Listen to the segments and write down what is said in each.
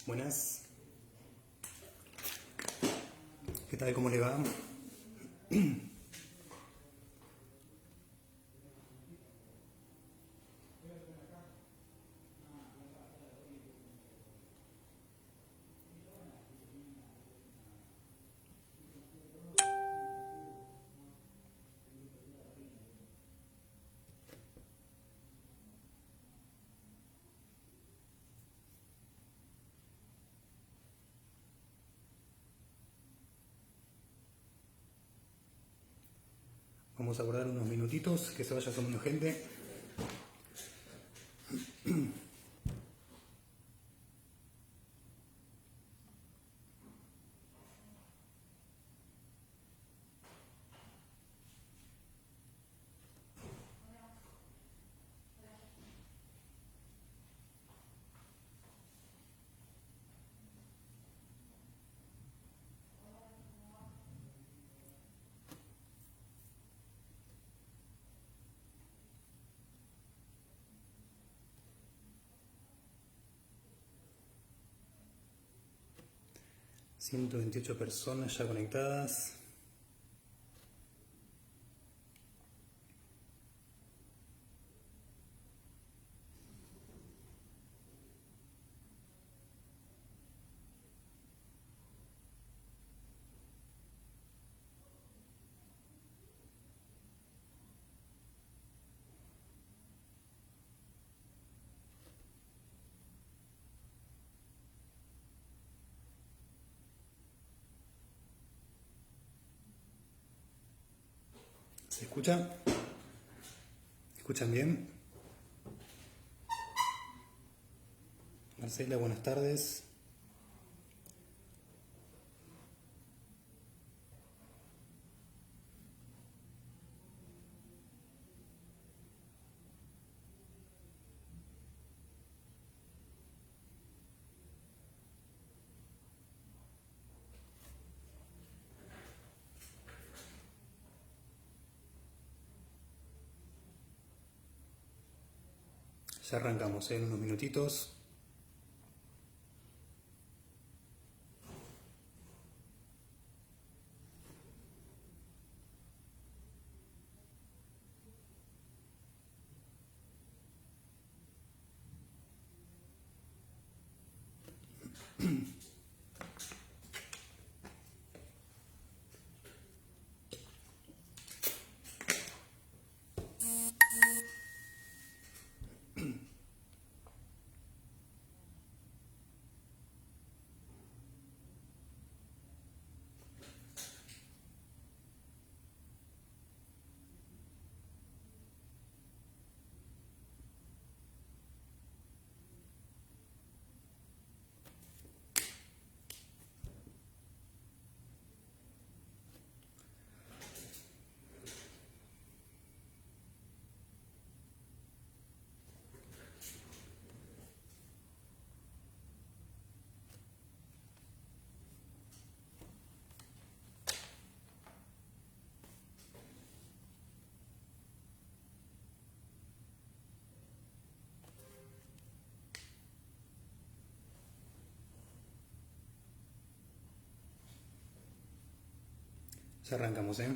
Buenas, ¿qué tal? ¿Cómo le va? Vamos a guardar unos minutitos, que se vaya sumando gente. ...128 personas ya conectadas. ¿Se escucha? ¿Escuchan bien? Marcela, buenas tardes. Ya arrancamos en unos minutitos. Ya arrancamos, ¿eh?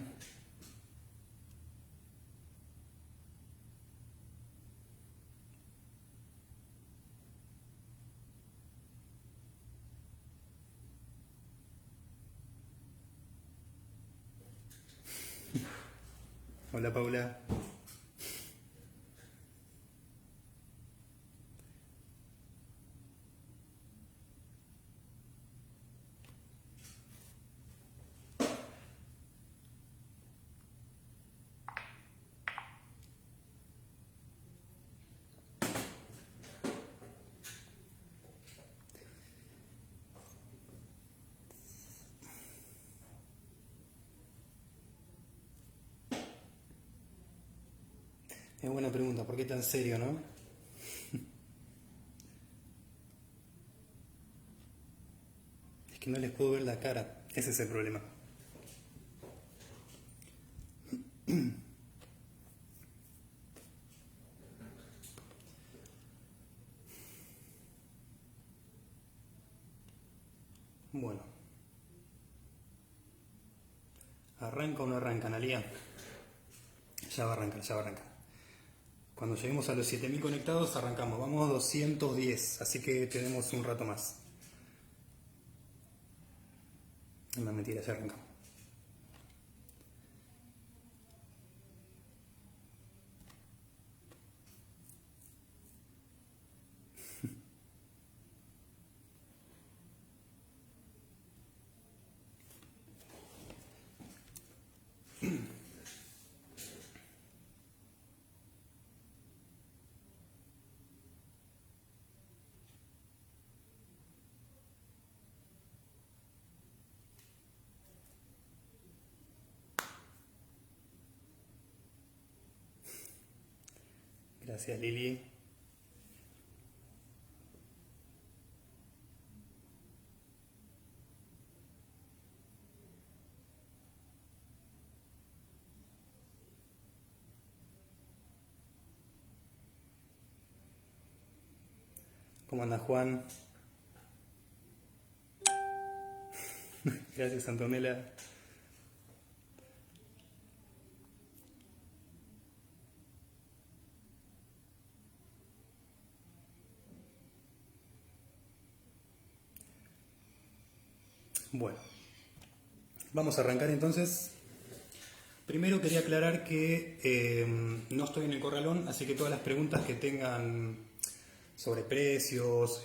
Hola, Paula. Es buena pregunta, ¿por qué tan serio, no? Es que no les puedo ver la cara, ese es el problema. Bueno, ¿arranca o no arranca, Analia? Ya va a arrancar, ya va a arrancar. Cuando lleguemos a los 7000 conectados arrancamos, vamos a 210, así que tenemos un rato más. No, mentira, ya arrancamos. Gracias, Lili. ¿Cómo anda, Juan? Gracias, Antonella. Bueno, vamos a arrancar entonces. Primero quería aclarar que no estoy en el corralón, así que todas las preguntas que tengan sobre precios,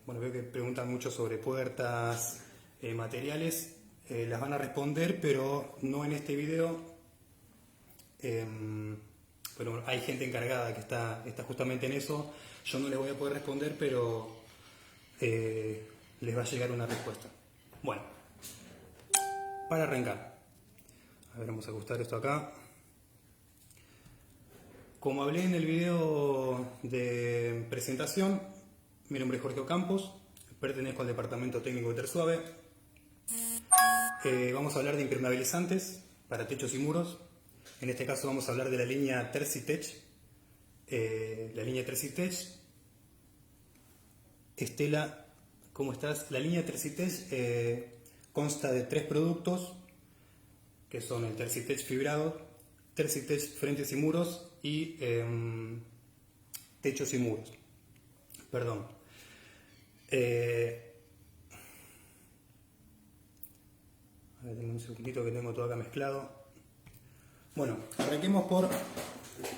bueno, veo que preguntan mucho sobre puertas, materiales, las van a responder, pero no en este video. Pero hay gente encargada que está justamente en eso. Yo no les voy a poder responder, pero les va a llegar una respuesta. Bueno, para arrancar, a ver, vamos a ajustar esto acá. Como hablé en el video de presentación, mi nombre es Jorge Ocampos, pertenezco al departamento técnico de Tersuave. Vamos a hablar de impermeabilizantes para techos y muros. En este caso vamos a hablar de la línea Tercitech. La línea Tercitech, Estela, ¿cómo estás? La línea Tercitech consta de 3 productos, que son el Tercitech fibrado, Tercitech frentes y muros y techos y muros. Perdón. A ver, denme un segundito que tengo todo acá mezclado. Bueno, arranquemos por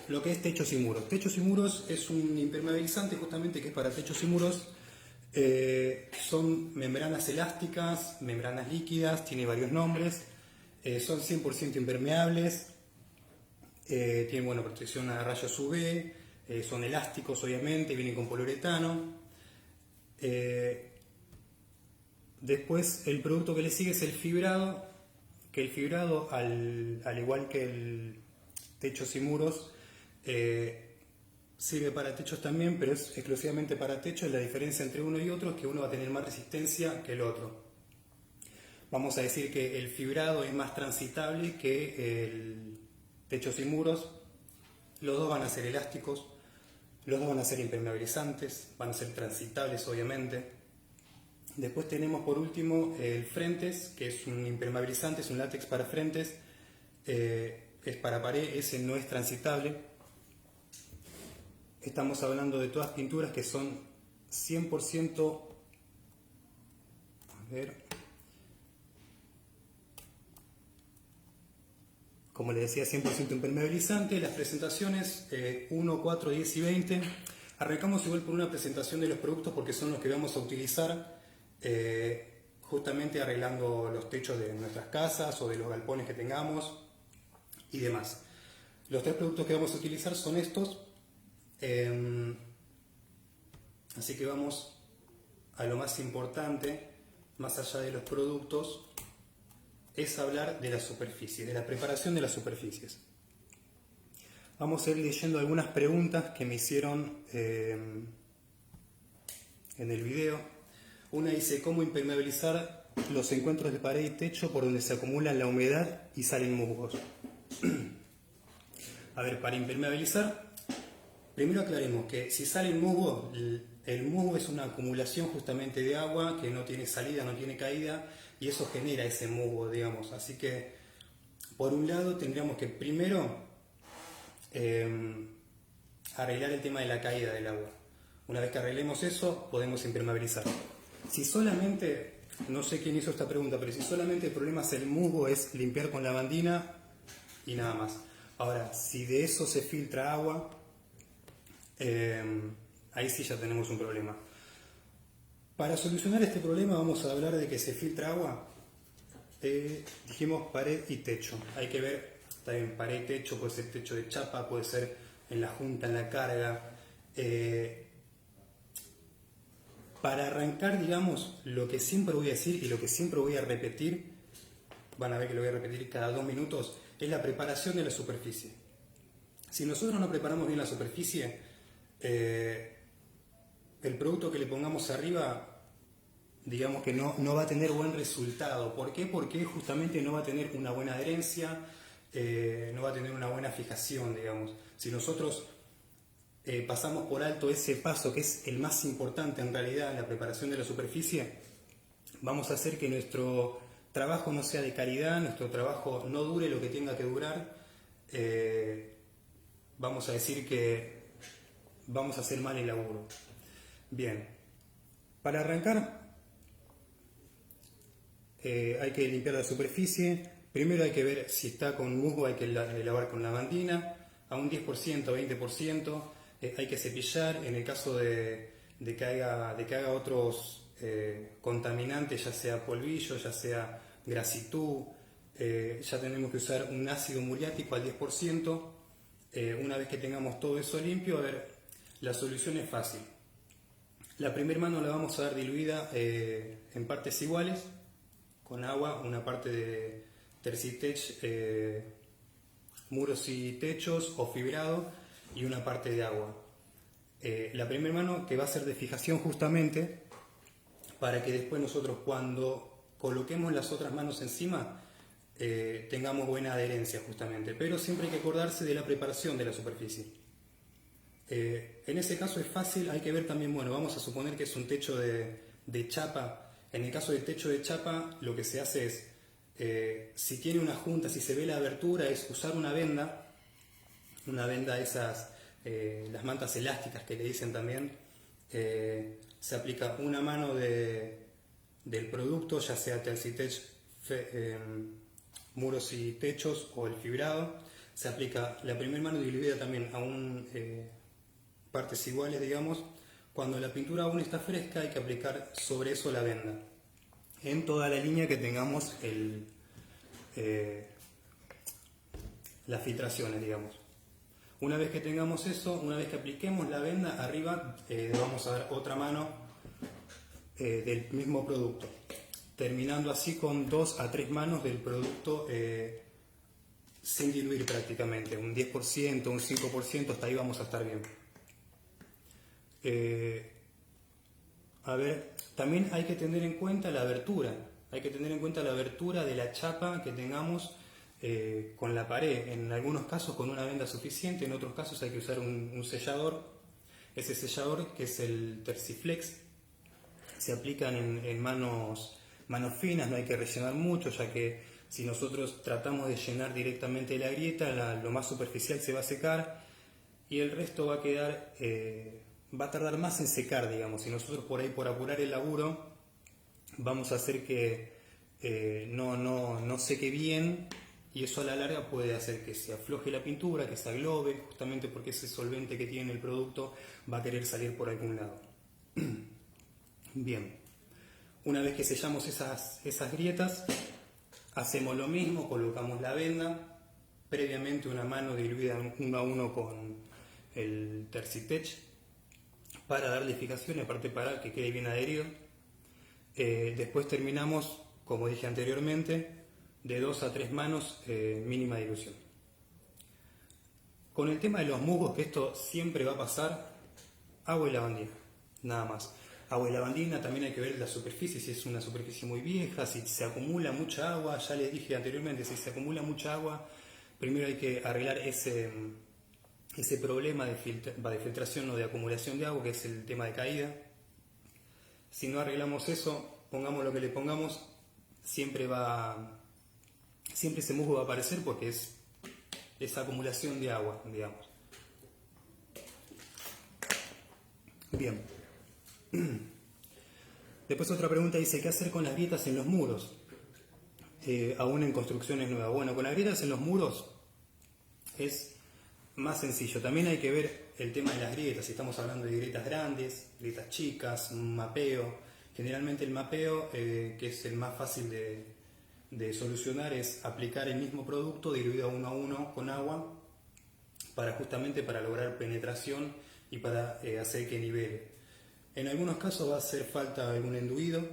lo que es techos y muros. Techos y muros es un impermeabilizante justamente que es para techos y muros. Son membranas elásticas, membranas líquidas, tiene varios nombres. Son 100% impermeables. Tienen buena protección a rayos UV. Son elásticos, obviamente, vienen con poliuretano. Después el producto que le sigue es el fibrado, que el fibrado, al igual que el techos y muros, sirve para techos también, pero es exclusivamente para techos. La diferencia entre uno y otro es que uno va a tener más resistencia que el otro. Vamos a decir que el fibrado es más transitable que el techos y muros. Los dos van a ser elásticos, los dos van a ser impermeabilizantes, van a ser transitables, obviamente. Después tenemos por último el frentes, que es un impermeabilizante, es un látex para frentes, es para pared, ese no es transitable. Estamos hablando de todas pinturas que son 100%, a ver, como les decía, 100% impermeabilizante. Las presentaciones 1, 4, 10 y 20. Arrancamos igual por una presentación de los productos porque son los que vamos a utilizar justamente arreglando los techos de nuestras casas o de los galpones que tengamos y demás. Los 3 productos que vamos a utilizar son estos, así que vamos a lo más importante, más allá de los productos, es hablar de la superficie, de la preparación de las superficies. Vamos a ir leyendo algunas preguntas que me hicieron en el video. Una dice: ¿cómo impermeabilizar los encuentros de pared y techo por donde se acumula la humedad y salen musgos? A ver, para impermeabilizar, primero aclaremos que si salen musgos, El musgo es una acumulación justamente de agua que no tiene salida, no tiene caída, y eso genera ese musgo, digamos. Así que, por un lado, tendríamos que primero arreglar el tema de la caída del agua. Una vez que arreglemos eso, podemos impermeabilizar. Si solamente, no sé quién hizo esta pregunta, pero si solamente el problema es el musgo, es limpiar con lavandina y nada más. Ahora, si de eso se filtra agua, ahí sí ya tenemos un problema. Para solucionar este problema vamos a hablar de que se filtra agua. Dijimos pared y techo. Hay que ver, está bien, pared y techo, puede ser techo de chapa, puede ser en la junta, en la carga. Para arrancar, digamos, lo que siempre voy a decir y lo que siempre voy a repetir, van a ver que lo voy a repetir cada 2 minutos, es la preparación de la superficie. Si nosotros no preparamos bien la superficie, el producto que le pongamos arriba, digamos que no va a tener buen resultado. ¿Por qué? Porque justamente no va a tener una buena adherencia, no va a tener una buena fijación, digamos. Si nosotros pasamos por alto ese paso, que es el más importante en realidad en la preparación de la superficie, vamos a hacer que nuestro trabajo no sea de calidad, nuestro trabajo no dure lo que tenga que durar. Vamos a decir que vamos a hacer mal el laburo. Bien, para arrancar hay que limpiar la superficie. Primero hay que ver si está con musgo, hay que lavar con lavandina a un 10%, 20%. Hay que cepillar en el caso de que haga otros contaminantes, ya sea polvillo, ya sea grasitú. Ya tenemos que usar un ácido muriático al 10%. Una vez que tengamos todo eso limpio, a ver, la solución es fácil. La primera mano la vamos a dar diluida en partes iguales, con agua, una parte de Tercitech, muros y techos o fibrado, y una parte de agua. La primera mano que va a ser de fijación justamente, para que después nosotros cuando coloquemos las otras manos encima, tengamos buena adherencia justamente. Pero siempre hay que acordarse de la preparación de la superficie. En ese caso es fácil, hay que ver también, bueno, vamos a suponer que es un techo de chapa. En el caso del techo de chapa, lo que se hace es, si tiene una junta, si se ve la abertura, es usar una venda esas, las mantas elásticas que le dicen también. Se aplica una mano del producto, ya sea Tercitech, muros y techos o el fibrado. Se aplica la primera mano diluida también a partes iguales, digamos. Cuando la pintura aún está fresca, hay que aplicar sobre eso la venda en toda la línea que tengamos las filtraciones, digamos. Una vez que tengamos eso, una vez que apliquemos la venda, arriba vamos a dar otra mano del mismo producto, terminando así con 2 a 3 manos del producto sin diluir prácticamente, un 10%, un 5%, hasta ahí vamos a estar bien. A ver, también hay que tener en cuenta la abertura, de la chapa que tengamos con la pared. En algunos casos con una venda suficiente, en otros casos hay que usar un sellador. Ese sellador, que es el Terciflex, se aplican en manos finas, no hay que rellenar mucho, ya que si nosotros tratamos de llenar directamente la grieta, lo más superficial se va a secar y el resto va a quedar, va a tardar más en secar, digamos. Si nosotros por ahí, por apurar el laburo, vamos a hacer que no seque bien, y eso a la larga puede hacer que se afloje la pintura, que se aglobe, justamente porque ese solvente que tiene el producto va a querer salir por algún lado. Bien, una vez que sellamos esas grietas, hacemos lo mismo, colocamos la venda, previamente una mano diluida 1 a 1 con el Tercitech para darle fijación y aparte para que quede bien adherido. Después terminamos, como dije anteriormente, de 2 a 3 manos, mínima dilución. Con el tema de los musgos, que esto siempre va a pasar, agua y lavandina, nada más. Agua y lavandina, también hay que ver la superficie, si es una superficie muy vieja, si se acumula mucha agua. Ya les dije anteriormente, si se acumula mucha agua, primero hay que arreglar ese ese problema de filtración o de acumulación de agua, que es el tema de caída. Si no arreglamos eso, pongamos lo que le pongamos, siempre ese musgo va a aparecer porque es esa acumulación de agua, digamos. Bien. Después otra pregunta dice, ¿qué hacer con las grietas en los muros? Aún en construcciones nuevas. Bueno, con las grietas en los muros es más sencillo. También hay que ver el tema de las grietas. Si estamos hablando de grietas grandes, grietas chicas, un mapeo. Generalmente el mapeo, que es el más fácil de solucionar, es aplicar el mismo producto diluido 1 a 1 con agua justamente para lograr penetración y para hacer que nivele. En algunos casos va a hacer falta algún enduido,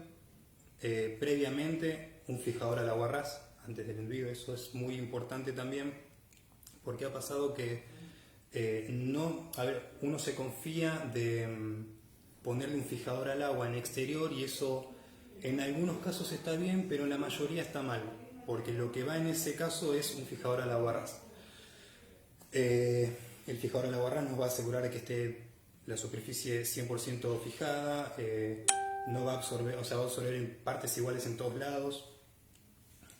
previamente un fijador al agua ras antes del enduido. Eso es muy importante también, porque ha pasado que uno se confía de ponerle un fijador al agua en exterior, y eso en algunos casos está bien, pero en la mayoría está mal, porque lo que va en ese caso es un fijador al agua ras. El fijador al agua ras nos va a asegurar que esté la superficie 100% fijada, no va a absorber, o sea, va a absorber en partes iguales en todos lados,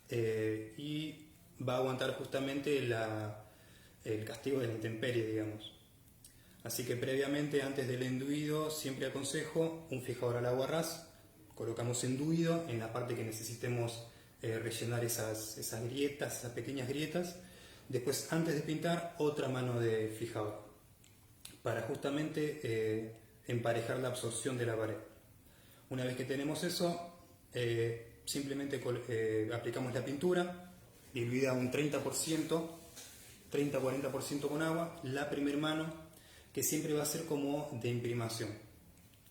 y va a aguantar justamente el castigo de la intemperie, digamos. Así que previamente, antes del enduido, siempre aconsejo un fijador al agua ras. Colocamos enduido en la parte que necesitemos rellenar esas grietas, esas pequeñas grietas. Después, antes de pintar, otra mano de fijador, para justamente emparejar la absorción de la pared. Una vez que tenemos eso, simplemente aplicamos la pintura, diluida un 30%, 30-40% con agua, la primera mano, que siempre va a ser como de imprimación.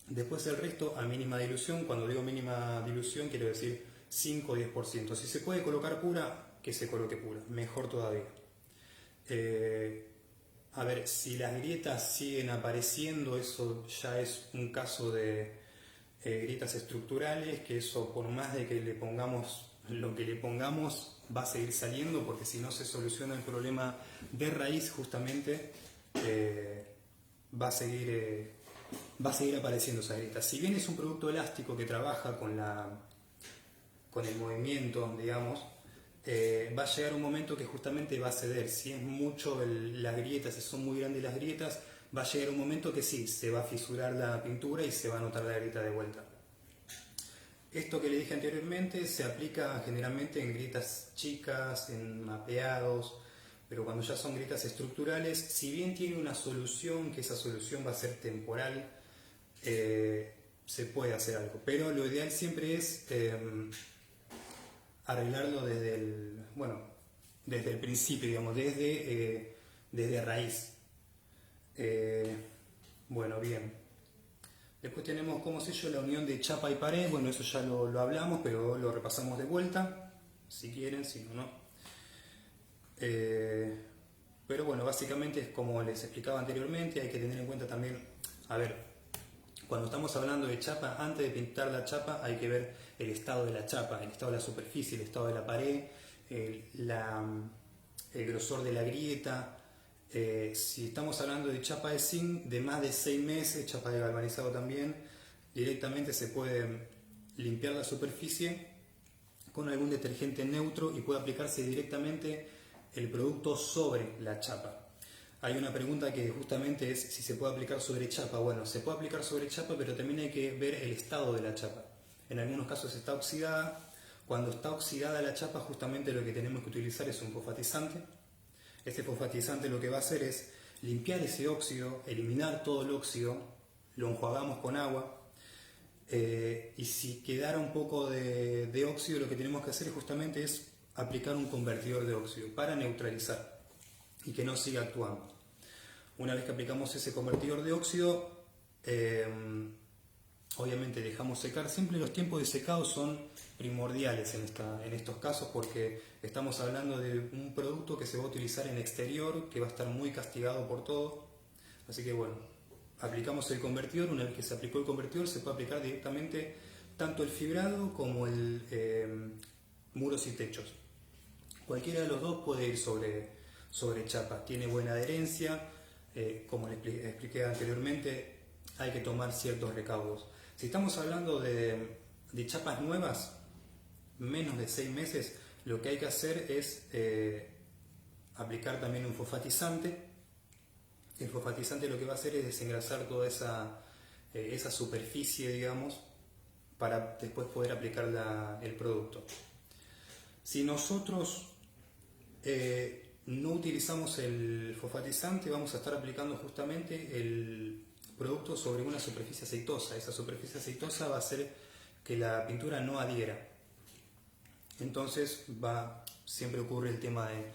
Después el resto a mínima dilución. Cuando digo mínima dilución quiero decir 5 o 10%. Si se puede colocar pura, que se coloque pura, mejor todavía. A ver, si las grietas siguen apareciendo, eso ya es un caso de grietas estructurales, que eso por más de que le pongamos lo que le pongamos va a seguir saliendo, porque si no se soluciona el problema de raíz, justamente va a seguir apareciendo esa grieta. Si bien es un producto elástico que trabaja con el movimiento, digamos, va a llegar un momento que justamente va a ceder. Si es mucho las grietas, si son muy grandes las grietas, va a llegar un momento que sí, se va a fisurar la pintura y se va a notar la grieta de vuelta. Esto que le dije anteriormente se aplica generalmente en grietas chicas, en mapeados, pero cuando ya son grietas estructurales, si bien tiene una solución, que esa solución va a ser temporal, se puede hacer algo. Pero lo ideal siempre es arreglarlo desde el principio, digamos, desde raíz. Bueno, bien. Después tenemos como sello la unión de chapa y pared. Bueno, eso ya lo hablamos, pero lo repasamos de vuelta, si quieren, si no, no. Pero bueno, básicamente es como les explicaba anteriormente. Hay que tener en cuenta también, a ver, cuando estamos hablando de chapa, antes de pintar la chapa hay que ver el estado de la chapa, el estado de la superficie, el estado de la pared, el grosor de la grieta. Si estamos hablando de chapa de zinc de más de 6 meses, chapa de galvanizado también, directamente se puede limpiar la superficie con algún detergente neutro y puede aplicarse directamente el producto sobre la chapa. Hay una pregunta que justamente es si se puede aplicar sobre chapa. Bueno, se puede aplicar sobre chapa, pero también hay que ver el estado de la chapa. En algunos casos está oxidada. Cuando está oxidada la chapa, justamente lo que tenemos que utilizar es un fosfatizante. Este fosfatizante lo que va a hacer es limpiar ese óxido, eliminar todo el óxido, lo enjuagamos con agua, y si quedara un poco de óxido, lo que tenemos que hacer justamente es aplicar un convertidor de óxido para neutralizar y que no siga actuando. Una vez que aplicamos ese convertidor de óxido, obviamente dejamos secar. Siempre los tiempos de secado son primordiales en estos casos, porque estamos hablando de un producto que se va a utilizar en exterior, que va a estar muy castigado por todo. Así que bueno, aplicamos el convertidor. Una vez que se aplicó el convertidor, se puede aplicar directamente tanto el fibrado como el muros y techos. Cualquiera de los dos puede ir sobre chapa. Tiene buena adherencia, como le expliqué anteriormente, hay que tomar ciertos recaudos. Si estamos hablando de chapas nuevas, menos de 6 meses, lo que hay que hacer es aplicar también un fosfatizante. El fosfatizante lo que va a hacer es desengrasar toda esa superficie, digamos, para después poder aplicar el producto. Si nosotros no utilizamos el fosfatizante, vamos a estar aplicando justamente el producto sobre una superficie aceitosa. Esa superficie aceitosa va a hacer que la pintura no adhiera. Entonces siempre ocurre el tema de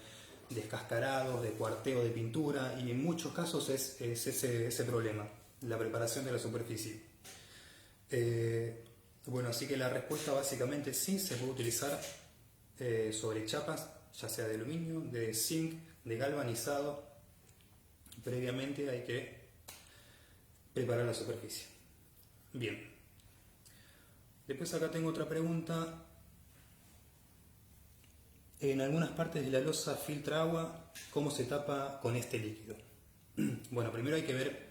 descascarados, de cuarteo de pintura, y en muchos casos es ese problema, la preparación de la superficie. Bueno, así que la respuesta básicamente sí, se puede utilizar sobre chapas, ya sea de aluminio, de zinc, de galvanizado. Previamente hay que preparar la superficie. Bien. Después acá tengo otra pregunta. En algunas partes de la losa filtra agua, ¿cómo se tapa con este líquido? Bueno, primero hay que ver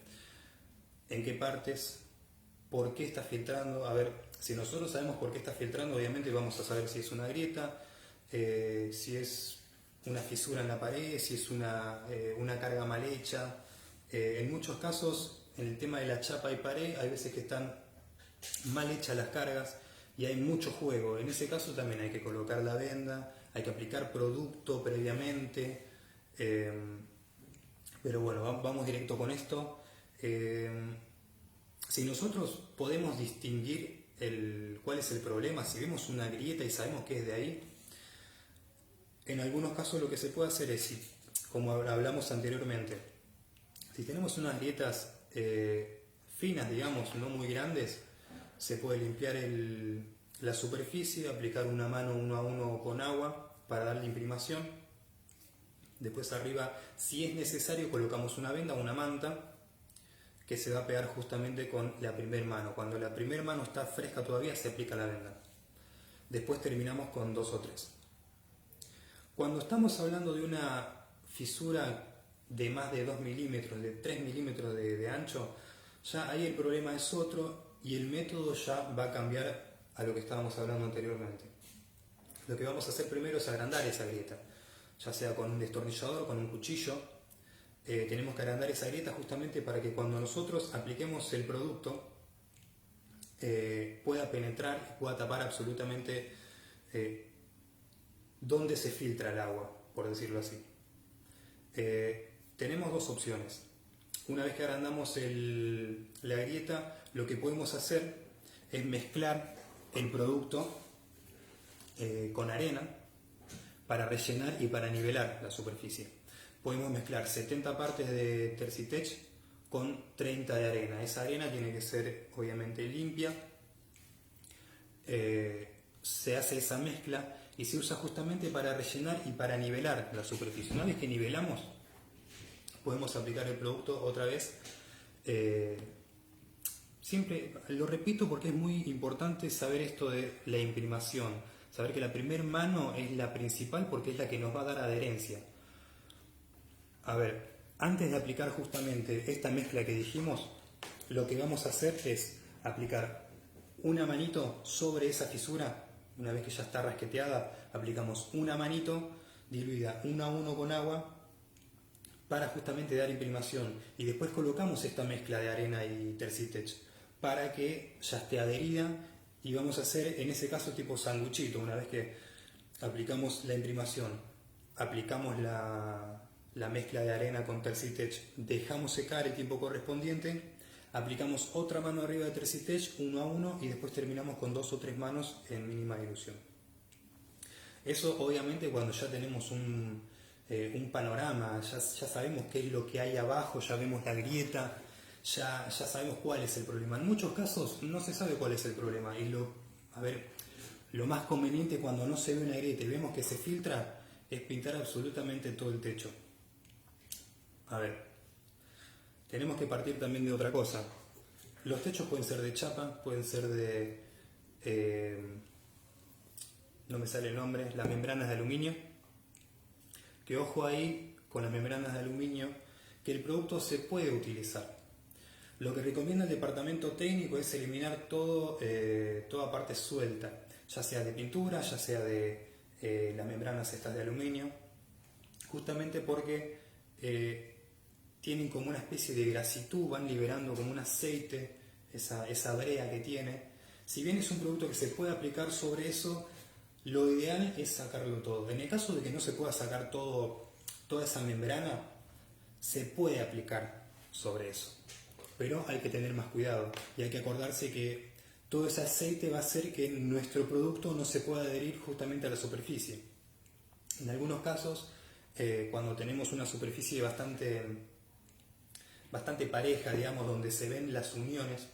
en qué partes, por qué está filtrando. A ver, si nosotros sabemos por qué está filtrando, obviamente vamos a saber si es una grieta, si es una fisura en la pared, si es una carga mal hecha. En muchos casos, en el tema de la chapa y pared, hay veces que están mal hechas las cargas y hay mucho juego. En ese caso también hay que colocar la venda, hay que aplicar producto previamente. Pero bueno, vamos directo con esto. Si nosotros podemos distinguir cuál es el problema, si vemos una grieta y sabemos que es de ahí, en algunos casos lo que se puede hacer es, como hablamos anteriormente, si tenemos unas grietas finas, digamos, no muy grandes, se puede limpiar la superficie, aplicar una mano uno a uno con agua para darle imprimación. Después arriba, si es necesario, colocamos una venda o una manta que se va a pegar justamente con la primer mano. Cuando la primer mano está fresca todavía, se aplica la venda. Después terminamos con 2 o 3. Cuando estamos hablando de una fisura de más de 2 milímetros, de 3 milímetros de ancho, ya ahí el problema es otro y el método ya va a cambiar a lo que estábamos hablando anteriormente. Lo que vamos a hacer primero es agrandar esa grieta, ya sea con un destornillador o con un cuchillo. Tenemos que agrandar esa grieta justamente para que cuando nosotros apliquemos el producto pueda penetrar y pueda tapar absolutamente donde se filtra el agua, por decirlo así. Tenemos 2 opciones. Una vez que agrandamos la grieta, lo que podemos hacer es mezclar el producto con arena para rellenar y para nivelar la superficie. Podemos mezclar 70 partes de Tercitech con 30 de arena. Esa arena tiene que ser obviamente limpia. Se hace esa mezcla y se usa justamente para rellenar y para nivelar la superficie. Una vez que nivelamos, podemos aplicar el producto otra vez. Siempre lo repito porque es muy importante saber esto de la imprimación, saber que la primera mano es la principal porque es la que nos va a dar adherencia. A ver, antes de aplicar justamente esta mezcla que dijimos, lo que vamos a hacer es aplicar una manito sobre esa fisura. Una vez que ya está rasqueteada, aplicamos una manito diluida 1 a 1 con agua para justamente dar imprimación, y después colocamos esta mezcla de arena y Tercitech para que ya esté adherida, y vamos a hacer en ese caso tipo sanguchito. Una vez que aplicamos la imprimación, aplicamos la mezcla de arena con Tercitech, dejamos secar el tiempo correspondiente, aplicamos otra mano arriba de Tercitech 1 a 1 y después terminamos con 2 o 3 manos en mínima dilución. Eso obviamente cuando ya tenemos un panorama, ya sabemos qué es lo que hay abajo, ya vemos la grieta, ya sabemos cuál es el problema. En muchos casos no se sabe cuál es el problema y lo más conveniente cuando no se ve una grieta y vemos que se filtra es pintar absolutamente todo el techo. A ver, tenemos que partir también de otra cosa. Los techos pueden ser de chapa, pueden ser de... no me sale el nombre, las membranas de aluminio. Que ojo ahí con las membranas de aluminio, que el producto se puede utilizar. Lo que recomienda el departamento técnico es eliminar toda parte suelta, ya sea de pintura, ya sea de las membranas estas de aluminio, justamente porque tienen como una especie de grasitud, van liberando como un aceite, esa brea que tiene. Si bien es un producto que se puede aplicar sobre eso, lo ideal es sacarlo todo. En el caso de que no se pueda sacar toda esa membrana, se puede aplicar sobre eso. Pero hay que tener más cuidado y hay que acordarse que todo ese aceite va a hacer que nuestro producto no se pueda adherir justamente a la superficie. En algunos casos, cuando tenemos una superficie bastante pareja, digamos, donde se ven las uniones,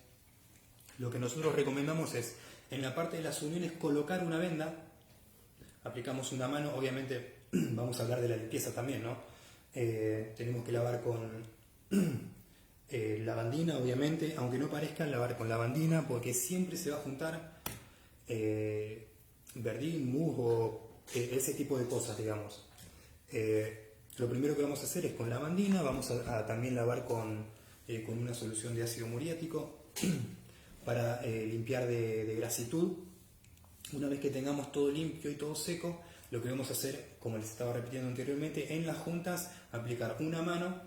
lo que nosotros recomendamos es, en la parte de las uniones, colocar una venda, aplicamos una mano, obviamente vamos a hablar de la limpieza también, ¿no? Tenemos que lavar con lavandina, obviamente, aunque no parezca, lavar con lavandina, porque siempre se va a juntar verdín, musgo, ese tipo de cosas, digamos. Lo primero que vamos a hacer es con lavandina, vamos a también lavar con una solución de ácido muriático para limpiar de grasitud. Una vez que tengamos todo limpio y todo seco, lo que vamos a hacer, como les estaba repitiendo anteriormente, en las juntas aplicar una mano,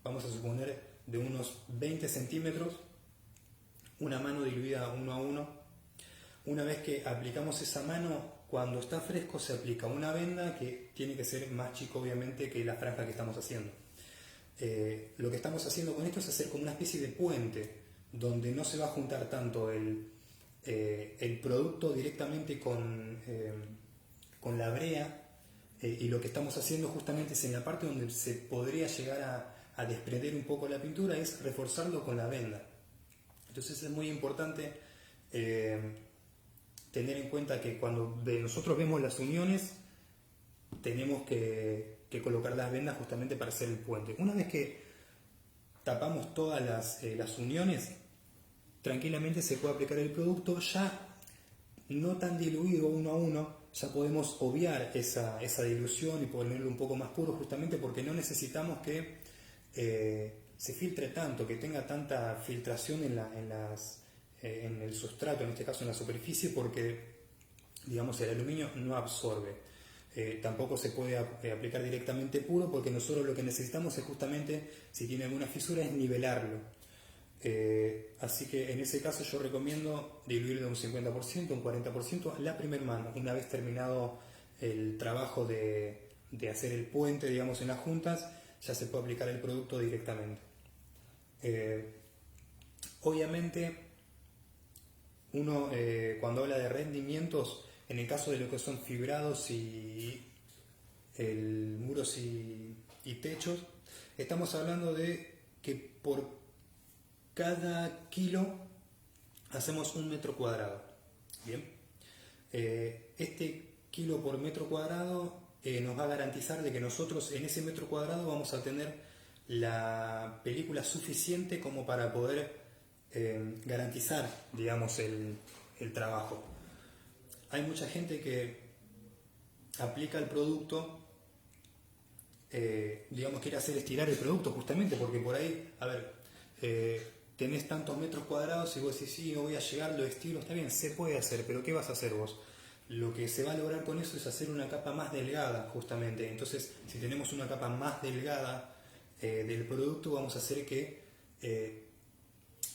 vamos a suponer de unos 20 centímetros, una mano diluida uno a uno. Una vez que aplicamos esa mano, cuando está fresco se aplica una venda que tiene que ser más chico obviamente que la franja que estamos haciendo. Lo que estamos haciendo con esto es hacer como una especie de puente donde no se va a juntar tanto el producto directamente con la brea, y lo que estamos haciendo justamente es en la parte donde se podría llegar a desprender un poco la pintura, es reforzarlo con la venda. Entonces es muy importante tener en cuenta que cuando nosotros vemos las uniones tenemos que colocar las vendas justamente para hacer el puente. Una vez que tapamos todas las uniones, tranquilamente se puede aplicar el producto ya no tan diluido uno a uno. Ya podemos obviar esa dilución y ponerlo un poco más puro, justamente porque no necesitamos que se filtre tanto, que tenga tanta filtración en el sustrato, en este caso en la superficie, porque digamos el aluminio no absorbe. Tampoco se puede aplicar directamente puro, porque nosotros lo que necesitamos es justamente, si tiene alguna fisura, es nivelarlo. Así que en ese caso yo recomiendo diluir de un 50%, un 40% la primera mano. Una vez terminado el trabajo de hacer el puente, digamos, en las juntas, ya se puede aplicar el producto directamente. Obviamente, uno cuando habla de rendimientos, en el caso de lo que son fibrados y muros y techos, estamos hablando de que por cada kilo hacemos 1 metro cuadrado. Bien, este kilo por metro cuadrado nos va a garantizar de que nosotros en ese metro cuadrado vamos a tener la película suficiente como para poder garantizar, digamos, el trabajo. Hay mucha gente que aplica el producto, digamos, quiere hacer estirar el producto justamente porque por ahí, a ver, tenés tantos metros cuadrados y vos decís, sí, no voy a llegar, lo estilo, está bien, se puede hacer, pero ¿qué vas a hacer vos? Lo que se va a lograr con eso es hacer una capa más delgada, justamente. Entonces, si tenemos una capa más delgada del producto, vamos a hacer que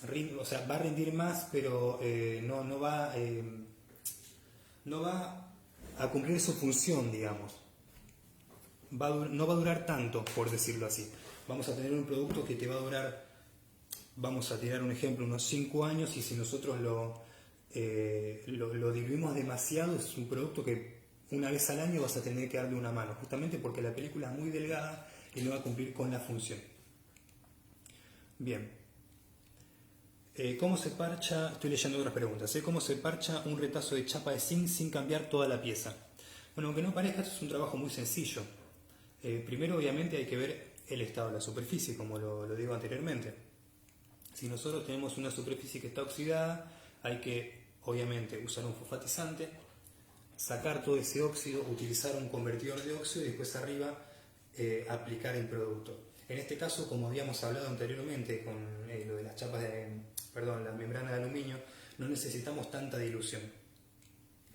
va a rendir más, pero no va a cumplir su función, digamos. No va a durar tanto, por decirlo así. Vamos a tener un producto que te va a durar, vamos a tirar un ejemplo, unos 5 años, y si nosotros lo diluimos demasiado, es un producto que una vez al año vas a tener que darle una mano, justamente porque la película es muy delgada y no va a cumplir con la función. Bien. ¿Cómo se parcha? Estoy leyendo otras preguntas. ¿Cómo se parcha un retazo de chapa de zinc sin cambiar toda la pieza? Bueno, aunque no parezca, esto es un trabajo muy sencillo. Primero, obviamente, hay que ver el estado de la superficie, como lo digo anteriormente. Si nosotros tenemos una superficie que está oxidada, hay que, obviamente, usar un fosfatizante, sacar todo ese óxido, utilizar un convertidor de óxido y después arriba aplicar el producto. En este caso, como habíamos hablado anteriormente con lo de las chapas la membrana de aluminio, no necesitamos tanta dilución.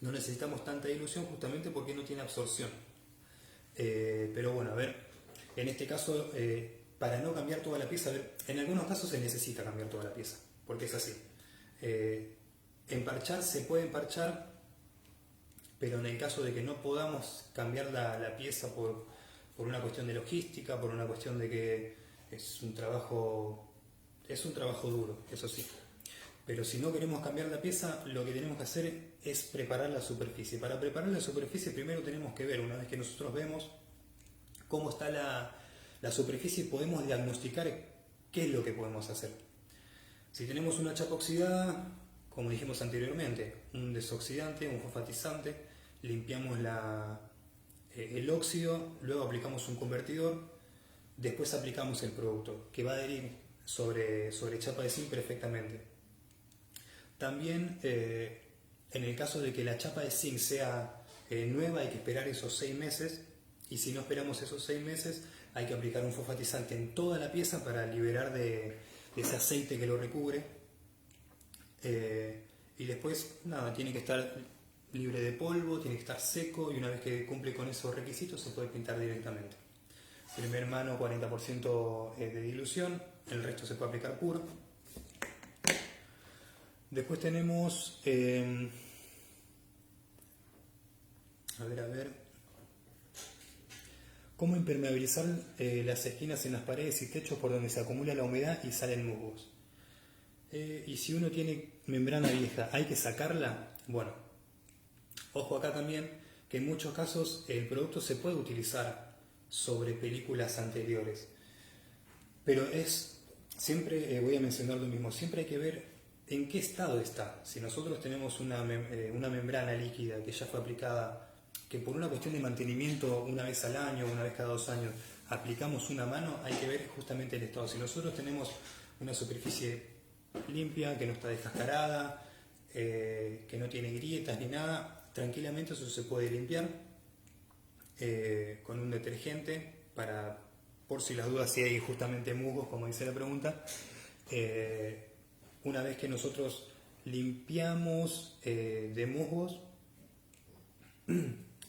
No necesitamos tanta dilución justamente porque no tiene absorción. Pero bueno, a ver, en este caso, para no cambiar toda la pieza, a ver, en algunos casos se necesita cambiar toda la pieza, porque es así. Emparchar se puede emparchar, pero en el caso de que no podamos cambiar la pieza por una cuestión de logística, por una cuestión de que es un trabajo duro, eso sí. Pero si no queremos cambiar la pieza, lo que tenemos que hacer es preparar la superficie. Para preparar la superficie primero tenemos que ver, una vez que nosotros vemos cómo está la superficie, podemos diagnosticar qué es lo que podemos hacer. Si tenemos una chapa oxidada, como dijimos anteriormente, un desoxidante, un fosfatizante, limpiamos el óxido, luego aplicamos un convertidor, después aplicamos el producto, que va a adherir sobre chapa de zinc perfectamente. También, en el caso de que la chapa de zinc sea nueva, hay que esperar esos 6 meses, y si no esperamos esos 6 meses, hay que aplicar un fosfatizante en toda la pieza para liberar de ese aceite que lo recubre. Y después, nada, tiene que estar libre de polvo, tiene que estar seco, y una vez que cumple con esos requisitos se puede pintar directamente. Primer mano 40% de dilución, el resto se puede aplicar puro. Después tenemos, cómo impermeabilizar las esquinas en las paredes y techos por donde se acumula la humedad y salen musgos. Y si uno tiene membrana vieja, ¿hay que sacarla? Bueno, ojo acá también, que en muchos casos el producto se puede utilizar sobre películas anteriores. Pero siempre voy a mencionar lo mismo, siempre hay que ver en qué estado está. Si nosotros tenemos una membrana líquida que ya fue aplicada, que por una cuestión de mantenimiento una vez al año, una vez cada 2 años, aplicamos una mano, hay que ver justamente el estado. Si nosotros tenemos una superficie limpia, que no está descascarada, que no tiene grietas ni nada, tranquilamente eso se puede limpiar con un detergente por si las dudas, si hay justamente musgos, como dice la pregunta. Una vez que nosotros limpiamos de musgos,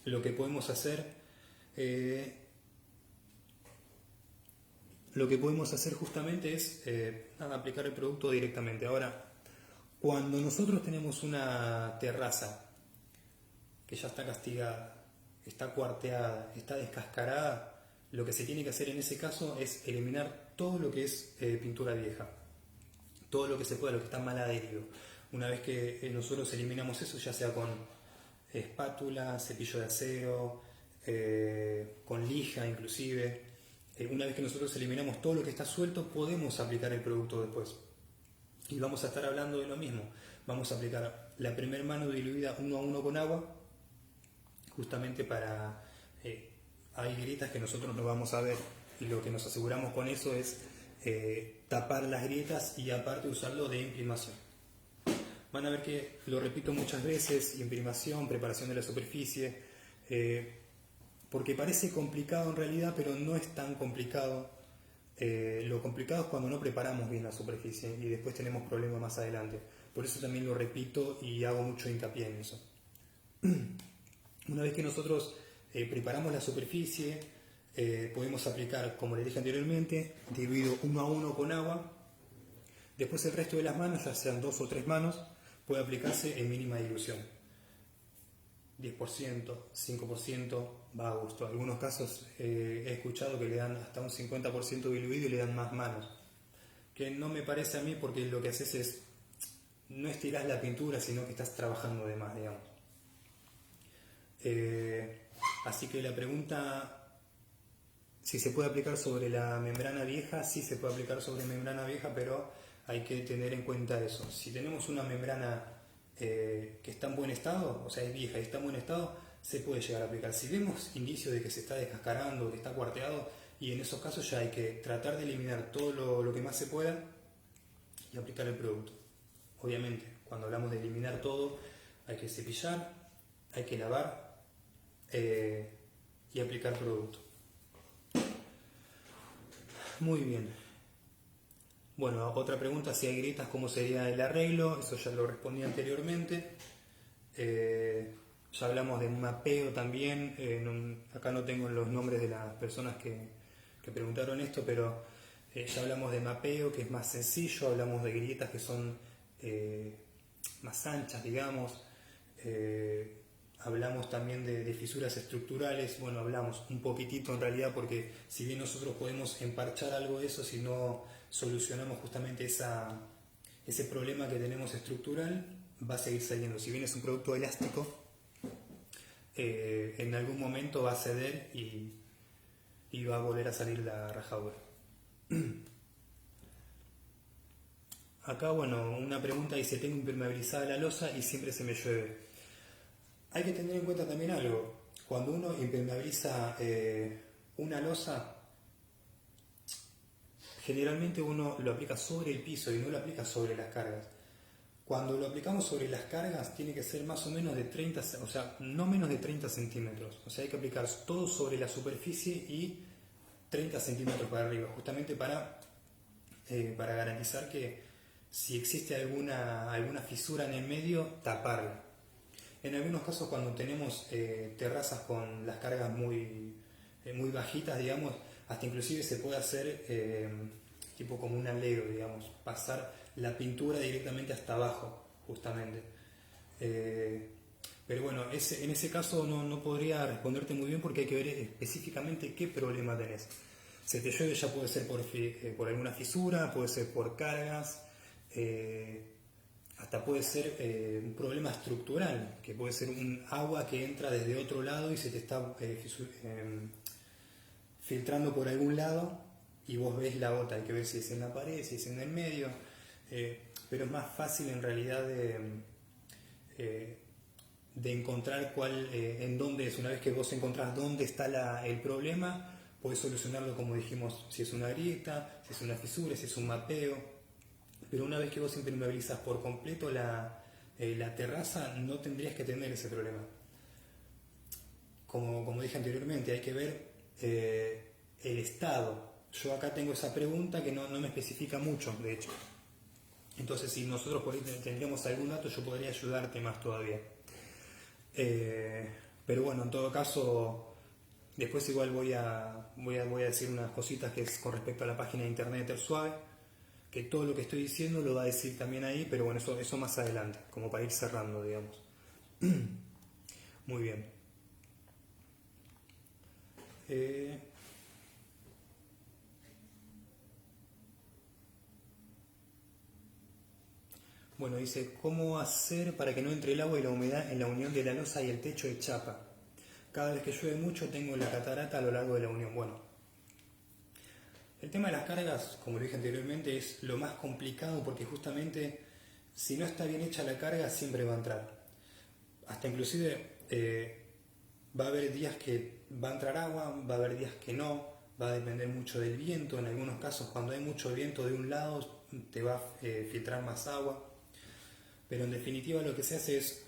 lo que podemos hacer justamente es aplicar el producto directamente. Ahora, cuando nosotros tenemos una terraza que ya está castigada, está cuarteada, está descascarada, lo que se tiene que hacer en ese caso es eliminar todo lo que es pintura vieja, todo lo que se pueda, lo que está mal adherido. Una vez que nosotros eliminamos eso, ya sea con espátula, cepillo de acero, con lija inclusive, una vez que nosotros eliminamos todo lo que está suelto, podemos aplicar el producto después. Y vamos a estar hablando de lo mismo. Vamos a aplicar la primera mano diluida 1 a 1 con agua, justamente para... hay grietas que nosotros no vamos a ver, y lo que nos aseguramos con eso es tapar las grietas y aparte usarlo de imprimación. Van a ver que lo repito muchas veces: imprimación, preparación de la superficie, porque parece complicado en realidad, pero no es tan complicado. Lo complicado es cuando no preparamos bien la superficie y después tenemos problemas más adelante. Por eso también lo repito y hago mucho hincapié en eso. Una vez que nosotros preparamos la superficie, podemos aplicar, como les dije anteriormente, diluido 1 a 1 con agua. Después el resto de las manos, ya sean 2 o 3 manos, puede aplicarse en mínima dilución. 10%, 5%, va a gusto. En algunos casos he escuchado que le dan hasta un 50% diluido y le dan más manos. Que no me parece a mí, porque lo que haces es, no estirás la pintura, sino que estás trabajando de más, digamos. Así que la pregunta, si se puede aplicar sobre la membrana vieja, sí se puede aplicar sobre membrana vieja, pero hay que tener en cuenta eso. Si tenemos una membrana que está en buen estado, o sea es vieja y está en buen estado, se puede llegar a aplicar. Si vemos indicios de que se está descascarando, que está cuarteado, y en esos casos ya hay que tratar de eliminar todo lo que más se pueda y aplicar el producto. Obviamente, cuando hablamos de eliminar todo, hay que cepillar, hay que lavar y aplicar producto. Muy bien. Bueno, otra pregunta, si hay grietas, ¿cómo sería el arreglo? Eso ya lo respondí anteriormente. Ya hablamos de mapeo también. Acá no tengo los nombres de las personas que preguntaron esto, pero ya hablamos de mapeo, que es más sencillo. Hablamos de grietas que son más anchas, digamos. Hablamos también de fisuras estructurales. Bueno, hablamos un poquitito en realidad, porque si bien nosotros podemos emparchar algo de eso, si no solucionamos justamente ese problema que tenemos estructural, va a seguir saliendo. Si bien es un producto elástico, en algún momento va a ceder y va a volver a salir la rajadura. Acá, bueno, una pregunta dice, tengo impermeabilizada la losa y siempre se me llueve. Hay que tener en cuenta también algo. Cuando uno impermeabiliza una losa, generalmente uno lo aplica sobre el piso y no lo aplica sobre las cargas. Cuando lo aplicamos sobre las cargas tiene que ser más o menos de 30, o sea, no menos de 30 centímetros. O sea, hay que aplicar todo sobre la superficie y 30 centímetros para arriba, justamente para garantizar que si existe alguna fisura en el medio, taparla. En algunos casos, cuando tenemos terrazas con las cargas muy bajitas, digamos, hasta inclusive se puede hacer tipo como un alero, digamos, pasar la pintura directamente hasta abajo, justamente. Pero bueno, en ese caso no podría responderte muy bien, porque hay que ver específicamente qué problema tenés. Si te llueve, ya puede ser por alguna fisura, puede ser por cargas, hasta puede ser un problema estructural, que puede ser un agua que entra desde otro lado y se te está filtrando por algún lado y vos ves la gota. Hay que ver si es en la pared, si es en el medio, pero es más fácil en realidad de encontrar en dónde es. Una vez que vos encontrás dónde está el problema, podés solucionarlo, como dijimos, si es una grieta, si es una fisura, si es un mapeo. Pero una vez que vos impermeabilizas por completo la terraza, no tendrías que tener ese problema. Como dije anteriormente, hay que ver el estado. Yo acá tengo esa pregunta que no me especifica mucho, de hecho. Entonces, si nosotros por ahí tendríamos algún dato, yo podría ayudarte más todavía. Pero bueno, en todo caso, después igual voy a decir unas cositas que es con respecto a la página de internet de Tersuave, que todo lo que estoy diciendo lo va a decir también ahí, pero bueno, eso más adelante, como para ir cerrando, digamos. Muy bien. Bueno, dice, ¿cómo hacer para que no entre el agua y la humedad en la unión de la losa y el techo de chapa? Cada vez que llueve mucho tengo la catarata a lo largo de la unión. Bueno, el tema de las cargas, como lo dije anteriormente, es lo más complicado, porque justamente si no está bien hecha la carga siempre va a entrar. Hasta inclusive va a haber días que va a entrar agua, va a haber días que no, va a depender mucho del viento. En algunos casos, cuando hay mucho viento de un lado, te va a filtrar más agua. Pero en definitiva lo que se hace es,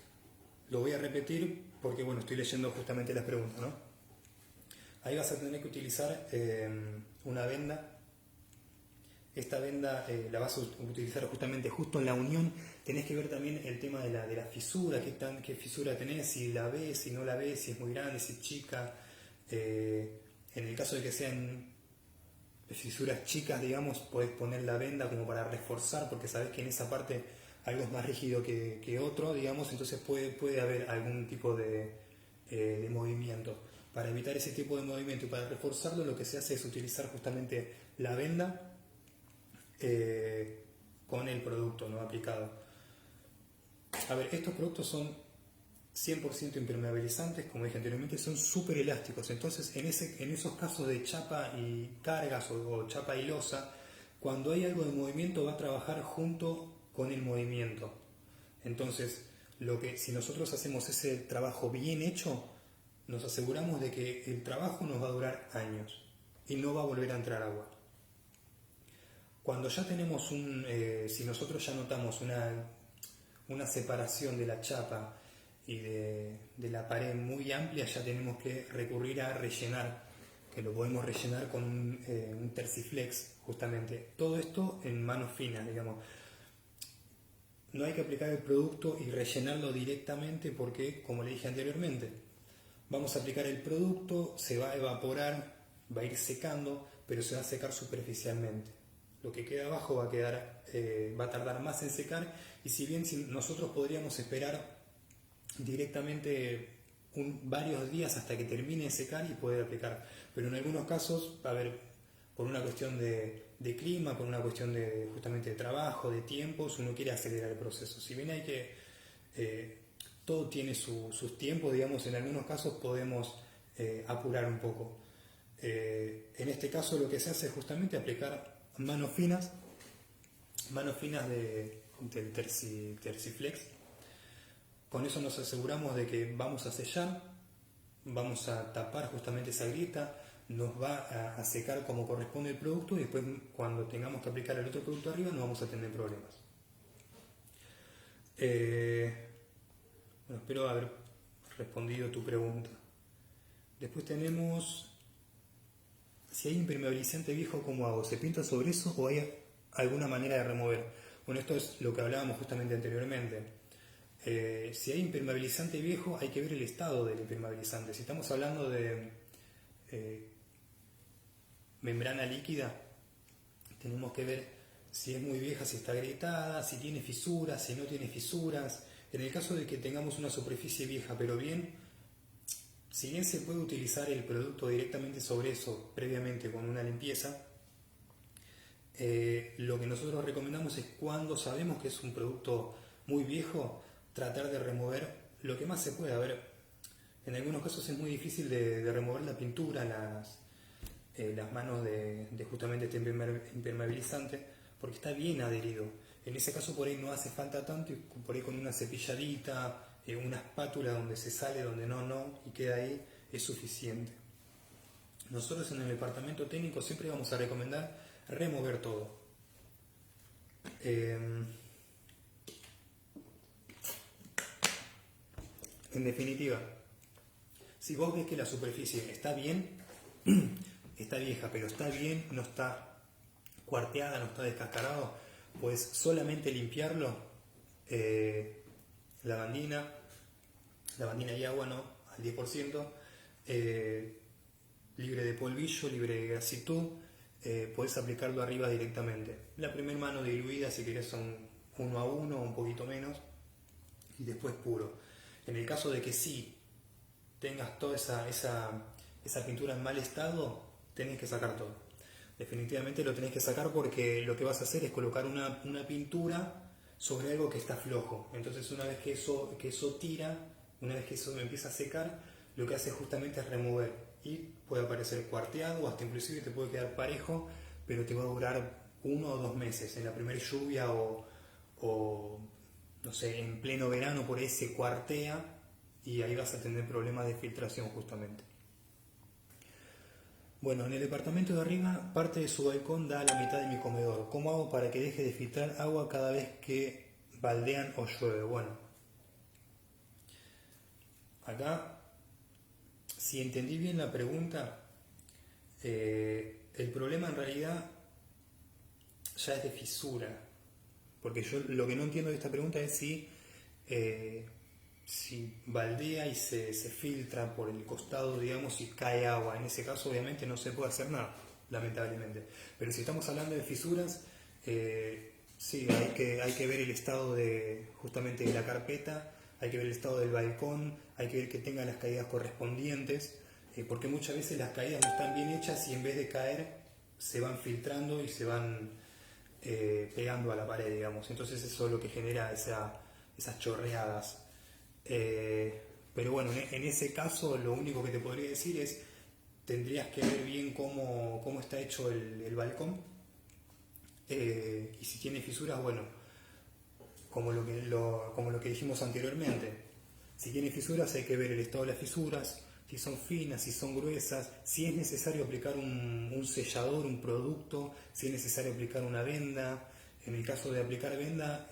lo voy a repetir porque bueno, estoy leyendo justamente las preguntas, ¿no? Ahí vas a tener que utilizar una venda. Esta venda la vas a utilizar justamente justo en la unión. Tenés que ver también el tema de la fisura, qué fisura tenés, si la ves, si no la ves, si es muy grande, si es chica. En el caso de que sean fisuras chicas, digamos, podés poner la venda como para reforzar, porque sabés que en esa parte algo es más rígido que otro, digamos, entonces puede haber algún tipo de movimiento. Para evitar ese tipo de movimiento y para reforzarlo, lo que se hace es utilizar justamente la venda con el producto, ¿no?, aplicado. A ver, estos productos son 100% impermeabilizantes, como dije anteriormente, son súper elásticos. Entonces, en esos casos de chapa y cargas o chapa y losa, cuando hay algo de movimiento va a trabajar junto con el movimiento. Entonces, si nosotros hacemos ese trabajo bien hecho, nos aseguramos de que el trabajo nos va a durar años y no va a volver a entrar agua. Cuando ya tenemos si nosotros ya notamos una separación de la chapa y de la pared muy amplia, ya tenemos que recurrir a rellenar, que lo podemos rellenar con un Terciflex, justamente. Todo esto en manos finas, digamos. No hay que aplicar el producto y rellenarlo directamente porque, como le dije anteriormente, vamos a aplicar el producto, se va a evaporar, va a ir secando, pero se va a secar superficialmente. Lo que queda abajo va a quedar, va a tardar más en secar, y si bien nosotros podríamos esperar directamente varios días hasta que termine de secar y poder aplicar, pero en algunos casos, a ver, por una cuestión de clima, por una cuestión de justamente de trabajo, de tiempos, uno quiere acelerar el proceso. Si bien hay que todo tiene sus tiempos, digamos, en algunos casos podemos apurar un poco. En este caso lo que se hace es justamente aplicar manos finas del Terciflex. Con eso nos aseguramos de que vamos a sellar, vamos a tapar justamente esa grieta, nos va a secar como corresponde el producto, y después cuando tengamos que aplicar el otro producto arriba no vamos a tener problemas. Bueno, espero haber respondido tu pregunta. Después tenemos, si hay impermeabilizante viejo, ¿cómo hago? ¿Se pinta sobre eso o hay alguna manera de remover? Bueno, esto es lo que hablábamos justamente anteriormente. Si hay impermeabilizante viejo, hay que ver el estado del impermeabilizante. Si estamos hablando de membrana líquida, tenemos que ver si es muy vieja, si está agrietada, si tiene fisuras, si no tiene fisuras. En el caso de que tengamos una superficie vieja pero bien, si bien se puede utilizar el producto directamente sobre eso previamente con una limpieza, lo que nosotros recomendamos es, cuando sabemos que es un producto muy viejo, tratar de remover lo que más se pueda. A ver, en algunos casos es muy difícil de remover la pintura, las manos de justamente este impermeabilizante, porque está bien adherido. En ese caso por ahí no hace falta tanto, y por ahí con una cepilladita, una espátula donde se sale, donde no, y queda ahí, es suficiente. Nosotros en el departamento técnico siempre vamos a recomendar remover todo. En definitiva, si vos ves que la superficie está bien, está vieja, pero está bien, no está cuarteada, no está descascarado, pues solamente limpiarlo, lavandina y agua, ¿no? Al 10%, libre de polvillo, libre de grasitud, podés aplicarlo arriba directamente. La primera mano diluida, si querés, son 1 a 1 o un poquito menos, y después puro. En el caso de que sí tengas toda esa pintura en mal estado, tenés que sacar todo. Definitivamente lo tenés que sacar, porque lo que vas a hacer es colocar una pintura sobre algo que está flojo. Entonces una vez que eso tira, una vez que eso empieza a secar, lo que hace justamente es remover, y puede aparecer cuarteado, o hasta inclusive te puede quedar parejo, pero te va a durar 1 o 2 meses. En la primera lluvia o no sé, en pleno verano por ahí se cuartea, y ahí vas a tener problemas de filtración justamente. Bueno, en el departamento de arriba, parte de su balcón da a la mitad de mi comedor. ¿Cómo hago para que deje de filtrar agua cada vez que baldean o llueve? Bueno, acá, si entendí bien la pregunta, el problema en realidad ya es de fisura. Porque yo lo que no entiendo de esta pregunta es si baldea y se filtra por el costado, digamos, y cae agua. En ese caso obviamente no se puede hacer nada, lamentablemente. Pero si estamos hablando de fisuras, sí, hay que ver el estado justamente de la carpeta, hay que ver el estado del balcón, hay que ver que tenga las caídas correspondientes, porque muchas veces las caídas no están bien hechas, y en vez de caer se van filtrando y se van pegando a la pared, digamos. Entonces eso es lo que genera esas chorreadas. Pero bueno, en ese caso lo único que te podría decir es, tendrías que ver bien cómo está hecho el balcón, y si tiene fisuras, bueno, como lo que dijimos anteriormente, si tiene fisuras hay que ver el estado de las fisuras, si son finas, si son gruesas, si es necesario aplicar un sellador, un producto, si es necesario aplicar una venda. En el caso de aplicar venda,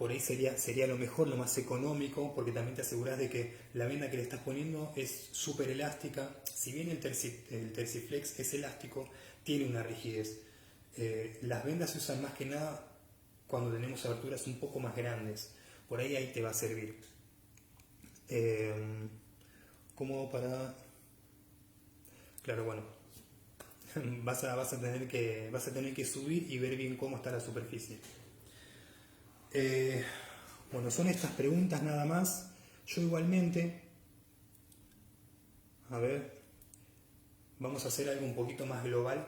por ahí sería lo mejor, lo más económico, porque también te aseguras de que la venda que le estás poniendo es súper elástica. Si bien el Terciflex es elástico, tiene una rigidez. Las vendas se usan más que nada cuando tenemos aberturas un poco más grandes. Por ahí te va a servir. Como para... Claro, bueno, vas a tener que subir y ver bien cómo está la superficie. Bueno, son estas preguntas nada más. Yo igualmente, a ver, vamos a hacer algo un poquito más global.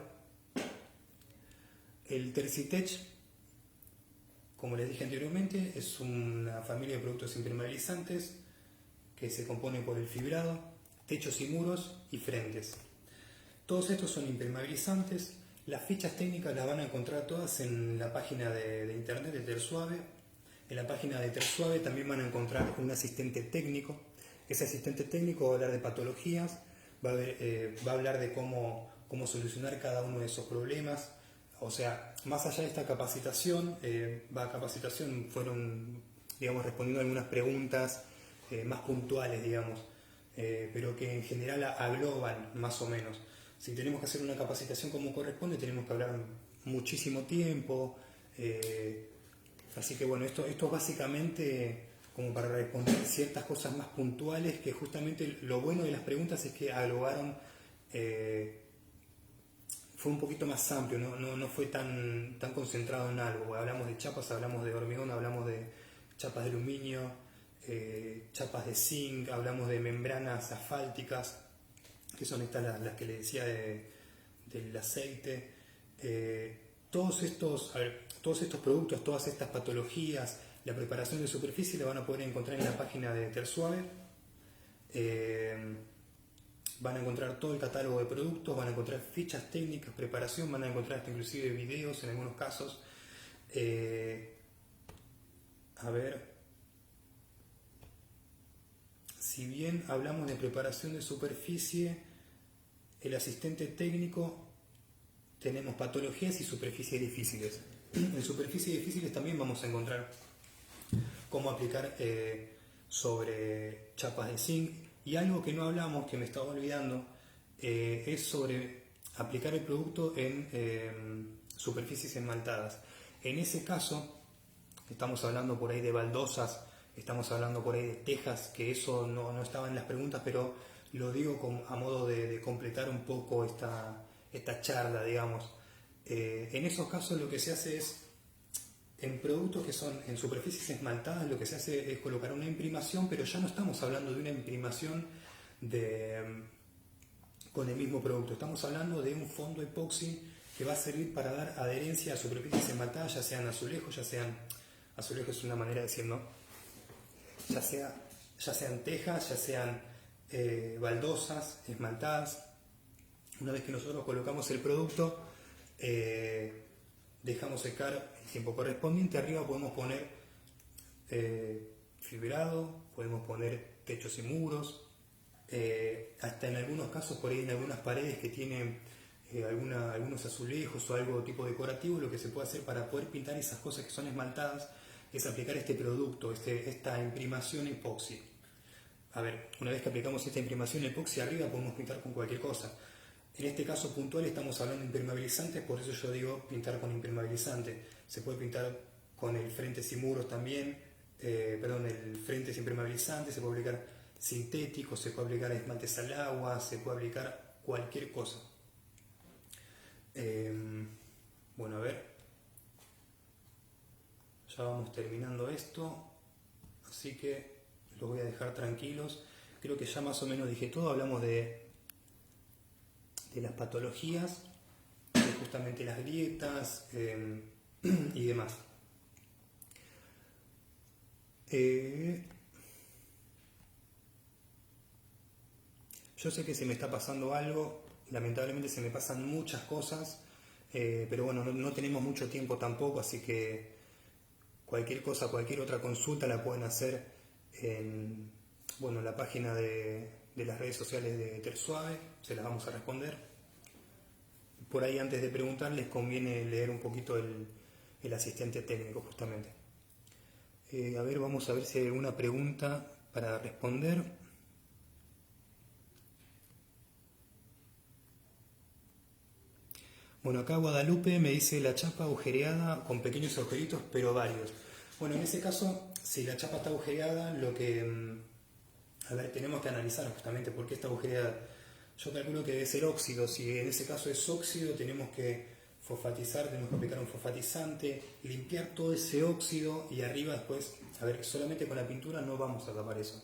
El Tercitech, como les dije anteriormente, es una familia de productos impermeabilizantes que se compone por el fibrado, techos y muros y frentes. Todos estos son impermeabilizantes. Las fichas técnicas las van a encontrar todas en la página de internet de Tersuave. En la página de Tersuave también van a encontrar un asistente técnico. Ese asistente técnico va a hablar de patologías, va a hablar de cómo solucionar cada uno de esos problemas. O sea, más allá de esta capacitación, fueron, digamos, respondiendo a algunas preguntas más puntuales, digamos, pero que en general agloban más o menos. Si tenemos que hacer una capacitación como corresponde, tenemos que hablar muchísimo tiempo. Así que bueno, esto es básicamente como para responder ciertas cosas más puntuales, que justamente lo bueno de las preguntas es que aglobaron, fue un poquito más amplio, no fue tan concentrado en algo. Hablamos de chapas, hablamos de hormigón, hablamos de chapas de aluminio, chapas de zinc, hablamos de membranas asfálticas, que son estas las que le decía del aceite. Todos estos productos, todas estas patologías, la preparación de superficie la van a poder encontrar en la página de Tersuave. Van a encontrar todo el catálogo de productos, van a encontrar fichas técnicas, preparación, van a encontrar hasta inclusive videos en algunos casos. A ver, si bien hablamos de preparación de superficie, el asistente técnico, tenemos patologías y superficies difíciles. En superficies difíciles también vamos a encontrar cómo aplicar sobre chapas de zinc. Y algo que no hablamos, que me estaba olvidando, es sobre aplicar el producto en superficies esmaltadas. En ese caso, estamos hablando por ahí de baldosas, estamos hablando por ahí de tejas, que eso no estaba en las preguntas, pero lo digo a modo de completar un poco esta charla, digamos. En esos casos lo que se hace es, en productos que son en superficies esmaltadas, lo que se hace es colocar una imprimación, pero ya no estamos hablando de una imprimación con el mismo producto, estamos hablando de un fondo epoxi que va a servir para dar adherencia a superficies esmaltadas, ya sean azulejos, azulejo es una manera de decir, ¿no? Ya sean tejas, ya sean baldosas, esmaltadas. Una vez que nosotros colocamos el producto, dejamos secar el tiempo correspondiente. Arriba podemos poner fibrado, podemos poner techos y muros, hasta en algunos casos, por ahí en algunas paredes que tienen algunos azulejos o algo tipo decorativo, lo que se puede hacer para poder pintar esas cosas que son esmaltadas es aplicar este producto, esta imprimación epoxi. A ver, una vez que aplicamos esta imprimación epoxi arriba podemos pintar con cualquier cosa. En este caso puntual estamos hablando de impermeabilizantes, por eso yo digo pintar con impermeabilizante. Se puede pintar con el frentes y muros también, el frente es impermeabilizante, se puede aplicar sintético, se puede aplicar esmaltes al agua, se puede aplicar cualquier cosa. Bueno, a ver, ya vamos terminando esto, así que los voy a dejar tranquilos. Creo que ya más o menos dije todo, hablamos de las patologías, de justamente las grietas y demás. Yo sé que se me está pasando algo, lamentablemente se me pasan muchas cosas, pero bueno, no tenemos mucho tiempo tampoco, así que cualquier cosa, cualquier otra consulta la pueden hacer en la página de las redes sociales de Tersuave, se las vamos a responder. Por ahí antes de preguntar les conviene leer un poquito el asistente técnico justamente. A ver, vamos a ver si hay alguna pregunta para responder. Bueno, acá Guadalupe me dice la chapa agujereada con pequeños agujeritos, pero varios. Bueno, en ese caso, si la chapa está agujereada, a ver, tenemos que analizar justamente por qué está agujereada. Yo calculo que debe ser óxido. Si en ese caso es óxido, tenemos que fosfatizar, tenemos que aplicar un fosfatizante, limpiar todo ese óxido y arriba después, a ver, solamente con la pintura no vamos a tapar eso.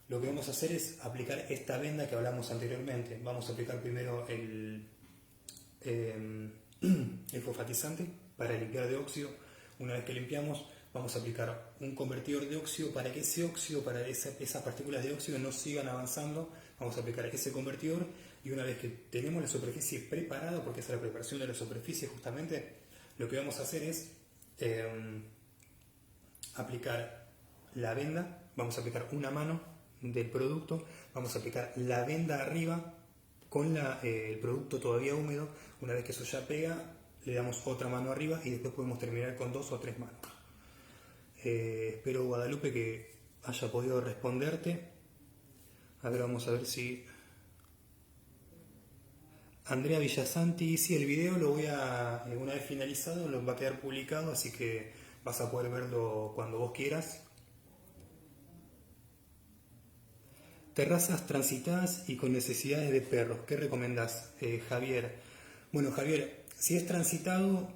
Lo que vamos a hacer es aplicar esta venda que hablamos anteriormente. Vamos a aplicar primero el fosfatizante para limpiar de óxido. Una vez que limpiamos, vamos a aplicar un convertidor de óxido para que ese óxido, para esas partículas de óxido no sigan avanzando. Vamos a aplicar ese convertidor y una vez que tenemos la superficie preparada, porque esa es la preparación de la superficie justamente, lo que vamos a hacer es aplicar la venda, vamos a aplicar una mano del producto, vamos a aplicar la venda arriba con el producto todavía húmedo. Una vez que eso ya pega, le damos otra mano arriba y después podemos terminar con 2 o 3 manos. Espero, Guadalupe, que haya podido responderte. A ver, vamos a ver si... Andrea Villasanti, sí, el video lo voy a, una vez finalizado, lo va a quedar publicado, así que vas a poder verlo cuando vos quieras. Terrazas transitadas y con necesidades de perros, ¿qué recomendás, Javier? Bueno, Javier, si es transitado,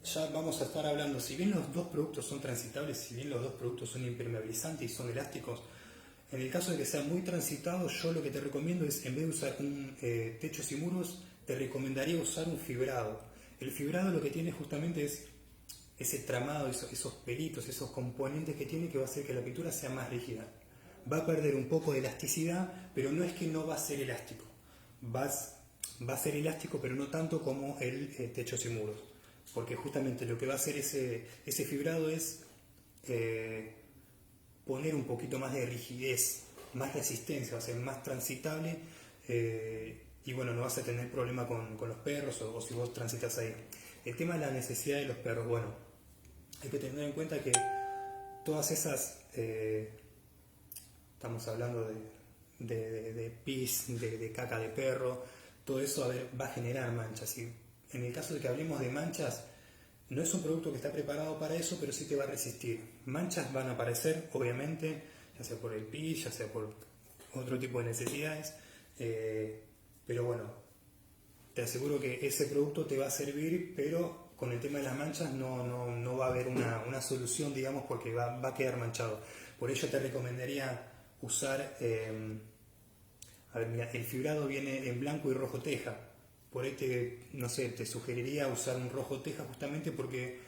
ya vamos a estar hablando, si bien los dos productos son transitables, si bien los dos productos son impermeabilizantes y son elásticos, en el caso de que sea muy transitado, yo lo que te recomiendo es, en vez de usar un techos y muros, te recomendaría usar un fibrado. El fibrado lo que tiene justamente es ese tramado, esos pelitos, esos componentes que tiene, que va a hacer que la pintura sea más rígida. Va a perder un poco de elasticidad, pero no es que no va a ser elástico. Va a ser elástico, pero no tanto como el techos y muros. Porque justamente lo que va a hacer ese fibrado es poner un poquito más de rigidez, más resistencia, va a ser más transitable y bueno, no vas a tener problema con los perros o si vos transitas ahí. El tema de la necesidad de los perros, bueno, hay que tener en cuenta que todas esas, estamos hablando de pis, de caca de perro, todo eso va a generar manchas. Y en el caso de que hablemos de manchas, no es un producto que está preparado para eso, pero sí te va a resistir. Manchas van a aparecer, obviamente, ya sea por el pis, ya sea por otro tipo de necesidades, pero bueno, te aseguro que ese producto te va a servir, pero con el tema de las manchas no va a haber una solución, digamos, porque va a quedar manchado. Por ello te recomendaría usar, a ver, mira, el fibrado viene en blanco y rojo teja. Por ahí no sé, te sugeriría usar un rojo teja justamente porque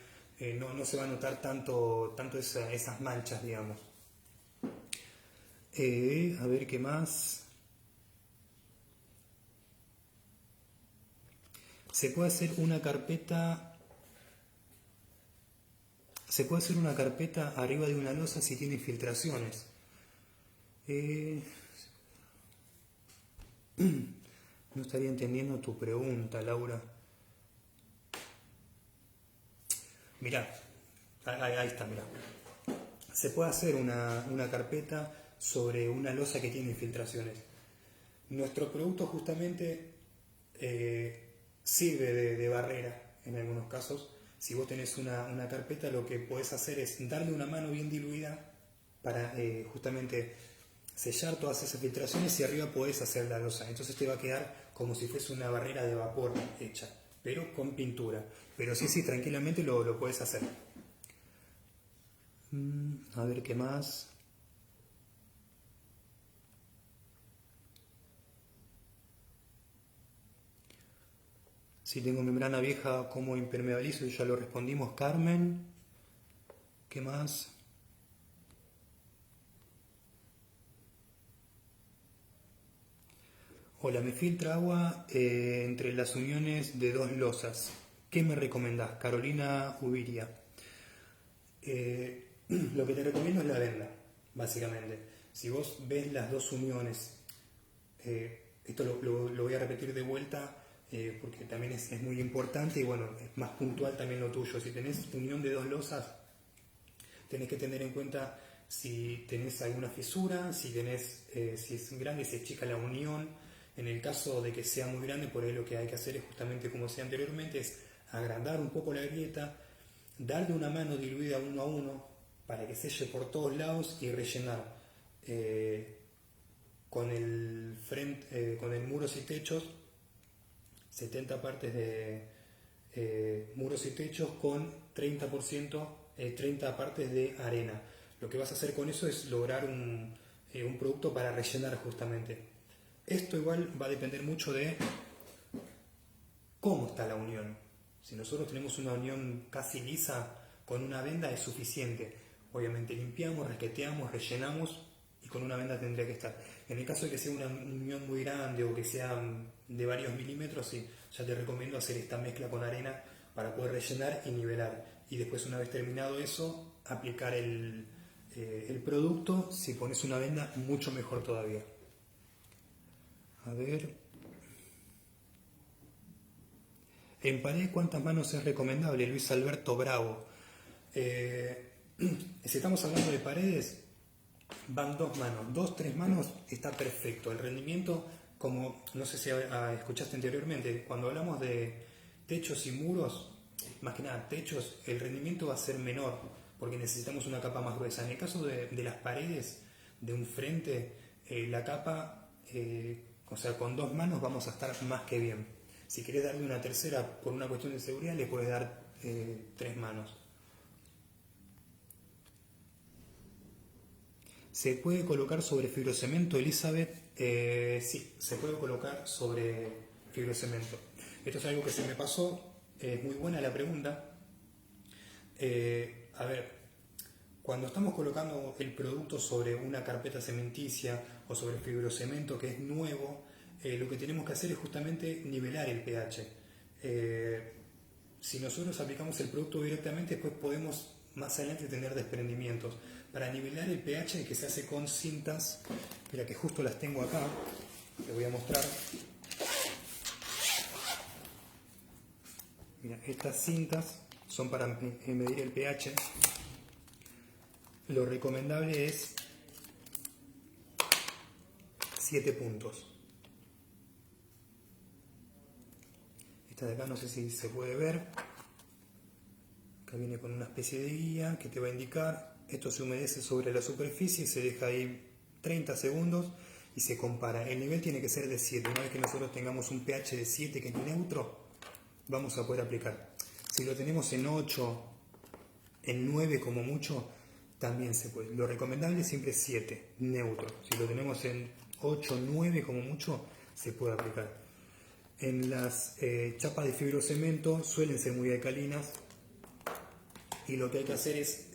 no se va a notar tanto esas manchas, digamos. A ver qué más. Se puede hacer una carpeta arriba de una losa si tiene filtraciones. No estaría entendiendo tu pregunta, Laura. Mirá, ahí está, mirá. Se puede hacer una carpeta sobre una losa que tiene infiltraciones. Nuestro producto justamente sirve de barrera en algunos casos. Si vos tenés una carpeta, lo que podés hacer es darle una mano bien diluida para justamente sellar todas esas filtraciones y arriba podés hacer la losa. Entonces te va a quedar como si fuese una barrera de vapor hecha, pero con pintura. Pero sí, tranquilamente lo podés hacer. A ver qué más. Si tengo membrana vieja, ¿cómo impermeabilizo? Ya lo respondimos, Carmen. ¿Qué más? Hola, me filtra agua entre las uniones de dos losas. ¿Qué me recomendás? Carolina Ubiria. Lo que te recomiendo es la venda, básicamente. Si vos ves las dos uniones, esto lo voy a repetir de vuelta porque también es muy importante y bueno, es más puntual también lo tuyo. Si tenés unión de dos losas, tenés que tener en cuenta si tenés alguna fisura, si es grande, si es chica la unión. En el caso de que sea muy grande, por ahí lo que hay que hacer es justamente, como decía anteriormente, es agrandar un poco la grieta, darle una mano diluida uno a uno para que selle por todos lados y rellenar con el muros y techos, 70 partes de muros y techos con 30%, 30 partes de arena. Lo que vas a hacer con eso es lograr un producto para rellenar justamente. Esto igual va a depender mucho de cómo está la unión. Si nosotros tenemos una unión casi lisa, con una venda es suficiente. Obviamente limpiamos, resqueteamos, rellenamos y con una venda tendría que estar. En el caso de que sea una unión muy grande o que sea de varios milímetros, sí, ya te recomiendo hacer esta mezcla con arena para poder rellenar y nivelar. Y después, una vez terminado eso, aplicar el producto. Si pones una venda, mucho mejor todavía. A ver. En pared, ¿cuántas manos es recomendable? Luis Alberto Bravo. Si estamos hablando de paredes, van 2 manos. 2-3 manos está perfecto. El rendimiento, como no sé si escuchaste anteriormente, cuando hablamos de techos y muros, más que nada techos, el rendimiento va a ser menor porque necesitamos una capa más gruesa. En el caso de las paredes de un frente, la capa, o sea, con 2 manos vamos a estar más que bien. Si querés darle una tercera por una cuestión de seguridad, le puedes dar 3 manos. ¿Se puede colocar sobre fibrocemento, Elizabeth? Sí, se puede colocar sobre fibrocemento. Esto es algo que se me pasó, es muy buena la pregunta. A ver, cuando estamos colocando el producto sobre una carpeta cementicia o sobre el fibrocemento que es nuevo, lo que tenemos que hacer es justamente nivelar el pH. Si nosotros aplicamos el producto directamente, después podemos más adelante tener desprendimientos. Para nivelar el pH, que se hace con cintas, mira que justo las tengo acá, te voy a mostrar. Mira, estas cintas son para medir el pH. Lo recomendable es 7 puntos. Esta de acá no sé si se puede ver. Acá viene con una especie de guía que te va a indicar. Esto se humedece sobre la superficie, se deja ahí 30 segundos y se compara. El nivel tiene que ser de 7. Una vez que nosotros tengamos un pH de 7 que es neutro, vamos a poder aplicar. Si lo tenemos en 8, en 9 como mucho, también se puede. Lo recomendable siempre es 7, neutro. Si lo tenemos en 8, 9 como mucho, se puede aplicar. En las chapas de fibrocemento suelen ser muy alcalinas. Y lo que hay que hacer es,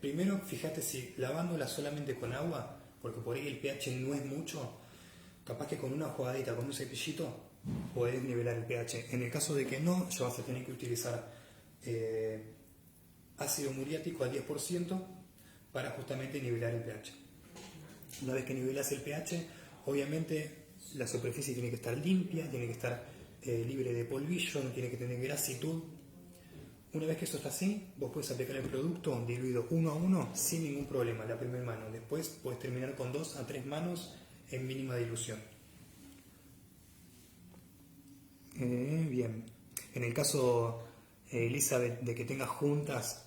primero, fíjate si lavándola solamente con agua, porque por ahí el pH no es mucho, capaz que con una jugadita, con un cepillito, podés nivelar el pH. En el caso de que no, ya vas a tener que utilizar ácido muriático al 10% para justamente nivelar el pH. Una vez que nivelas el pH, obviamente la superficie tiene que estar limpia, tiene que estar libre de polvillo, no tiene que tener grasitud. Una vez que eso está así, vos puedes aplicar el producto diluido 1 a 1 sin ningún problema, la primera mano. Después puedes terminar con 2 a 3 manos en mínima dilución. Bien. En el caso, Elizabeth, de que tengas juntas,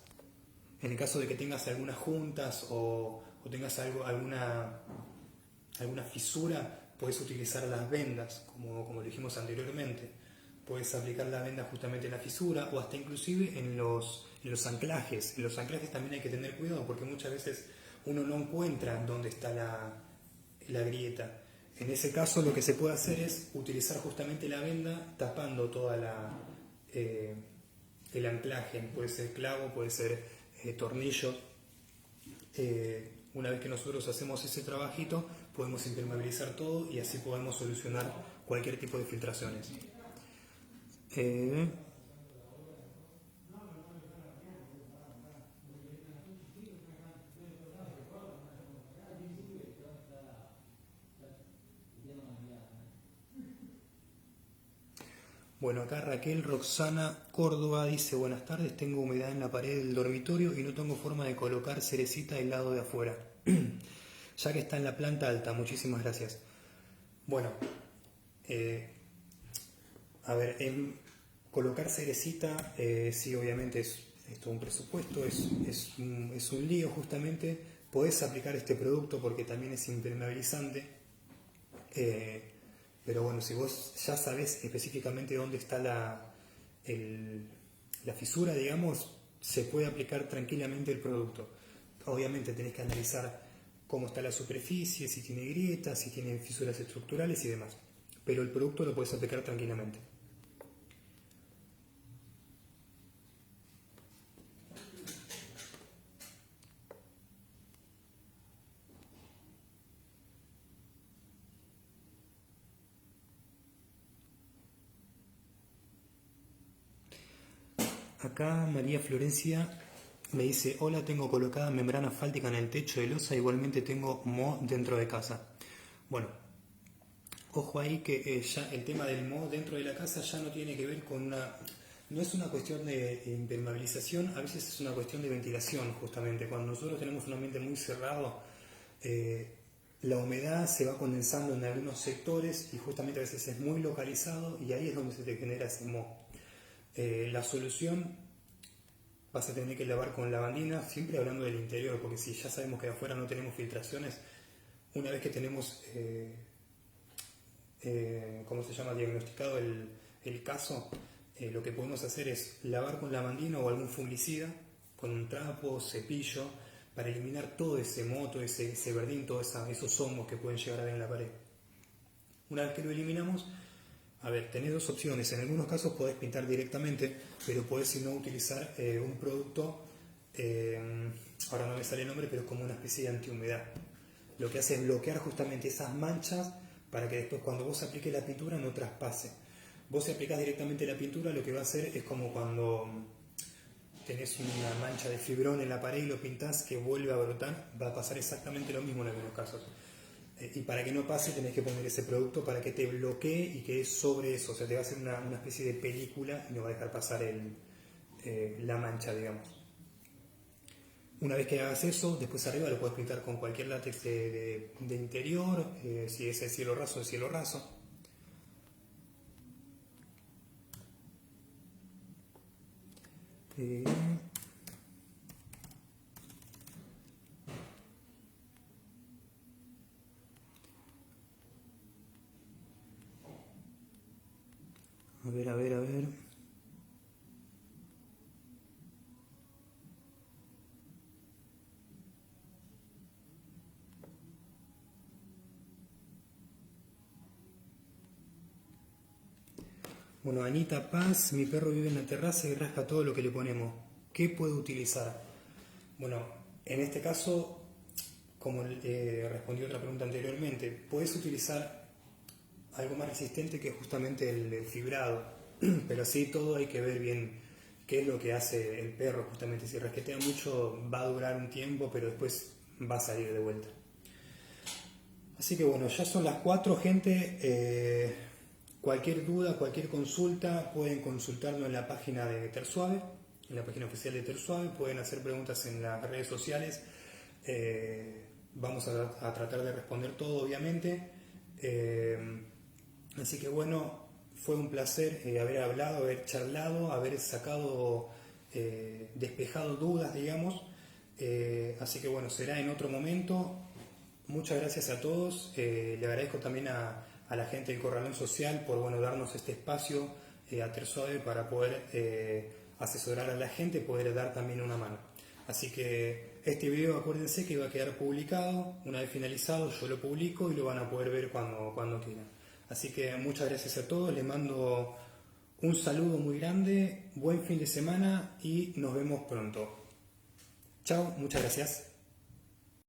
en el caso de que tengas algunas juntas o tengas alguna fisura, puedes utilizar las vendas, como dijimos anteriormente. Puedes aplicar la venda justamente en la fisura o hasta inclusive en los anclajes. En los anclajes también hay que tener cuidado porque muchas veces uno no encuentra dónde está la grieta. En ese caso lo que se puede hacer es utilizar justamente la venda tapando toda el anclaje. Puede ser clavo, puede ser tornillo. Una vez que nosotros hacemos ese trabajito, podemos impermeabilizar todo y así podemos solucionar cualquier tipo de filtraciones. Bueno, acá Raquel Roxana Córdoba dice, buenas tardes, tengo humedad en la pared del dormitorio y no tengo forma de colocar cerecita del lado de afuera, ya que está en la planta alta. Muchísimas gracias. Bueno, a ver, colocar cerecita, sí, obviamente es todo un presupuesto, es un lío justamente. Podés aplicar este producto porque también es impermeabilizante, pero bueno, si vos ya sabés específicamente dónde está la fisura, digamos, se puede aplicar tranquilamente el producto. Obviamente tenés que analizar cómo está la superficie, si tiene grietas, si tiene fisuras estructurales y demás. Pero el producto lo puedes aplicar tranquilamente. Acá María Florencia me dice, hola, tengo colocada membrana asfáltica en el techo de losa, igualmente tengo moho dentro de casa. Bueno, ojo ahí que ya el tema del moho dentro de la casa ya no tiene que ver con una... No es una cuestión de impermeabilización, a veces es una cuestión de ventilación justamente. Cuando nosotros tenemos un ambiente muy cerrado, la humedad se va condensando en algunos sectores y justamente a veces es muy localizado y ahí es donde se te genera ese moho. La solución vas a tener que lavar con lavandina, siempre hablando del interior, porque si ya sabemos que de afuera no tenemos filtraciones, una vez que tenemos, ¿cómo se llama?, diagnosticado el caso, lo que podemos hacer es lavar con lavandina o algún fungicida, con un trapo, cepillo, para eliminar todo ese moho, todo ese verdín, todos esos hongos que pueden llegar a ver en la pared. Una vez que lo eliminamos, a ver, tenés dos opciones. En algunos casos podés pintar directamente, pero podés si no utilizar un producto, ahora no me sale el nombre, pero es como una especie de antihumedad. Lo que hace es bloquear justamente esas manchas para que después cuando vos apliques la pintura no traspase. Vos si aplicás directamente la pintura, lo que va a hacer es como cuando tenés una mancha de fibrón en la pared y lo pintás que vuelve a brotar, va a pasar exactamente lo mismo en algunos casos. Y para que no pase tenés que poner ese producto para que te bloquee y quede sobre eso, o sea, te va a hacer una especie de película y no va a dejar pasar la mancha, digamos. Una vez que hagas eso, después arriba lo puedes pintar con cualquier látex de interior, si es el cielo raso, el cielo raso. A ver, a ver, a ver. Bueno, Anita Paz, mi perro vive en la terraza y rasca todo lo que le ponemos. ¿Qué puede utilizar? Bueno, en este caso, como respondí otra pregunta anteriormente, puedes utilizar algo más resistente que justamente el fibrado, pero sí todo hay que ver bien qué es lo que hace el perro justamente. Si rasquetea mucho va a durar un tiempo, pero después va a salir de vuelta. Así que bueno, ya son las 4, gente. Cualquier duda, cualquier consulta, pueden consultarnos en la página de Tersuave, en la página oficial de Tersuave, pueden hacer preguntas en las redes sociales. Vamos a tratar de responder todo, obviamente. Así que bueno, fue un placer haber hablado, haber charlado, haber sacado, despejado dudas, digamos. Así que bueno, será en otro momento. Muchas gracias a todos. Le agradezco también a la gente del Corralón Social por darnos este espacio a Tersuave para poder asesorar a la gente, poder dar también una mano. Así que este video, acuérdense que va a quedar publicado. Una vez finalizado yo lo publico y lo van a poder ver cuando quieran. Así que muchas gracias a todos, les mando un saludo muy grande, buen fin de semana y nos vemos pronto. Chao, muchas gracias.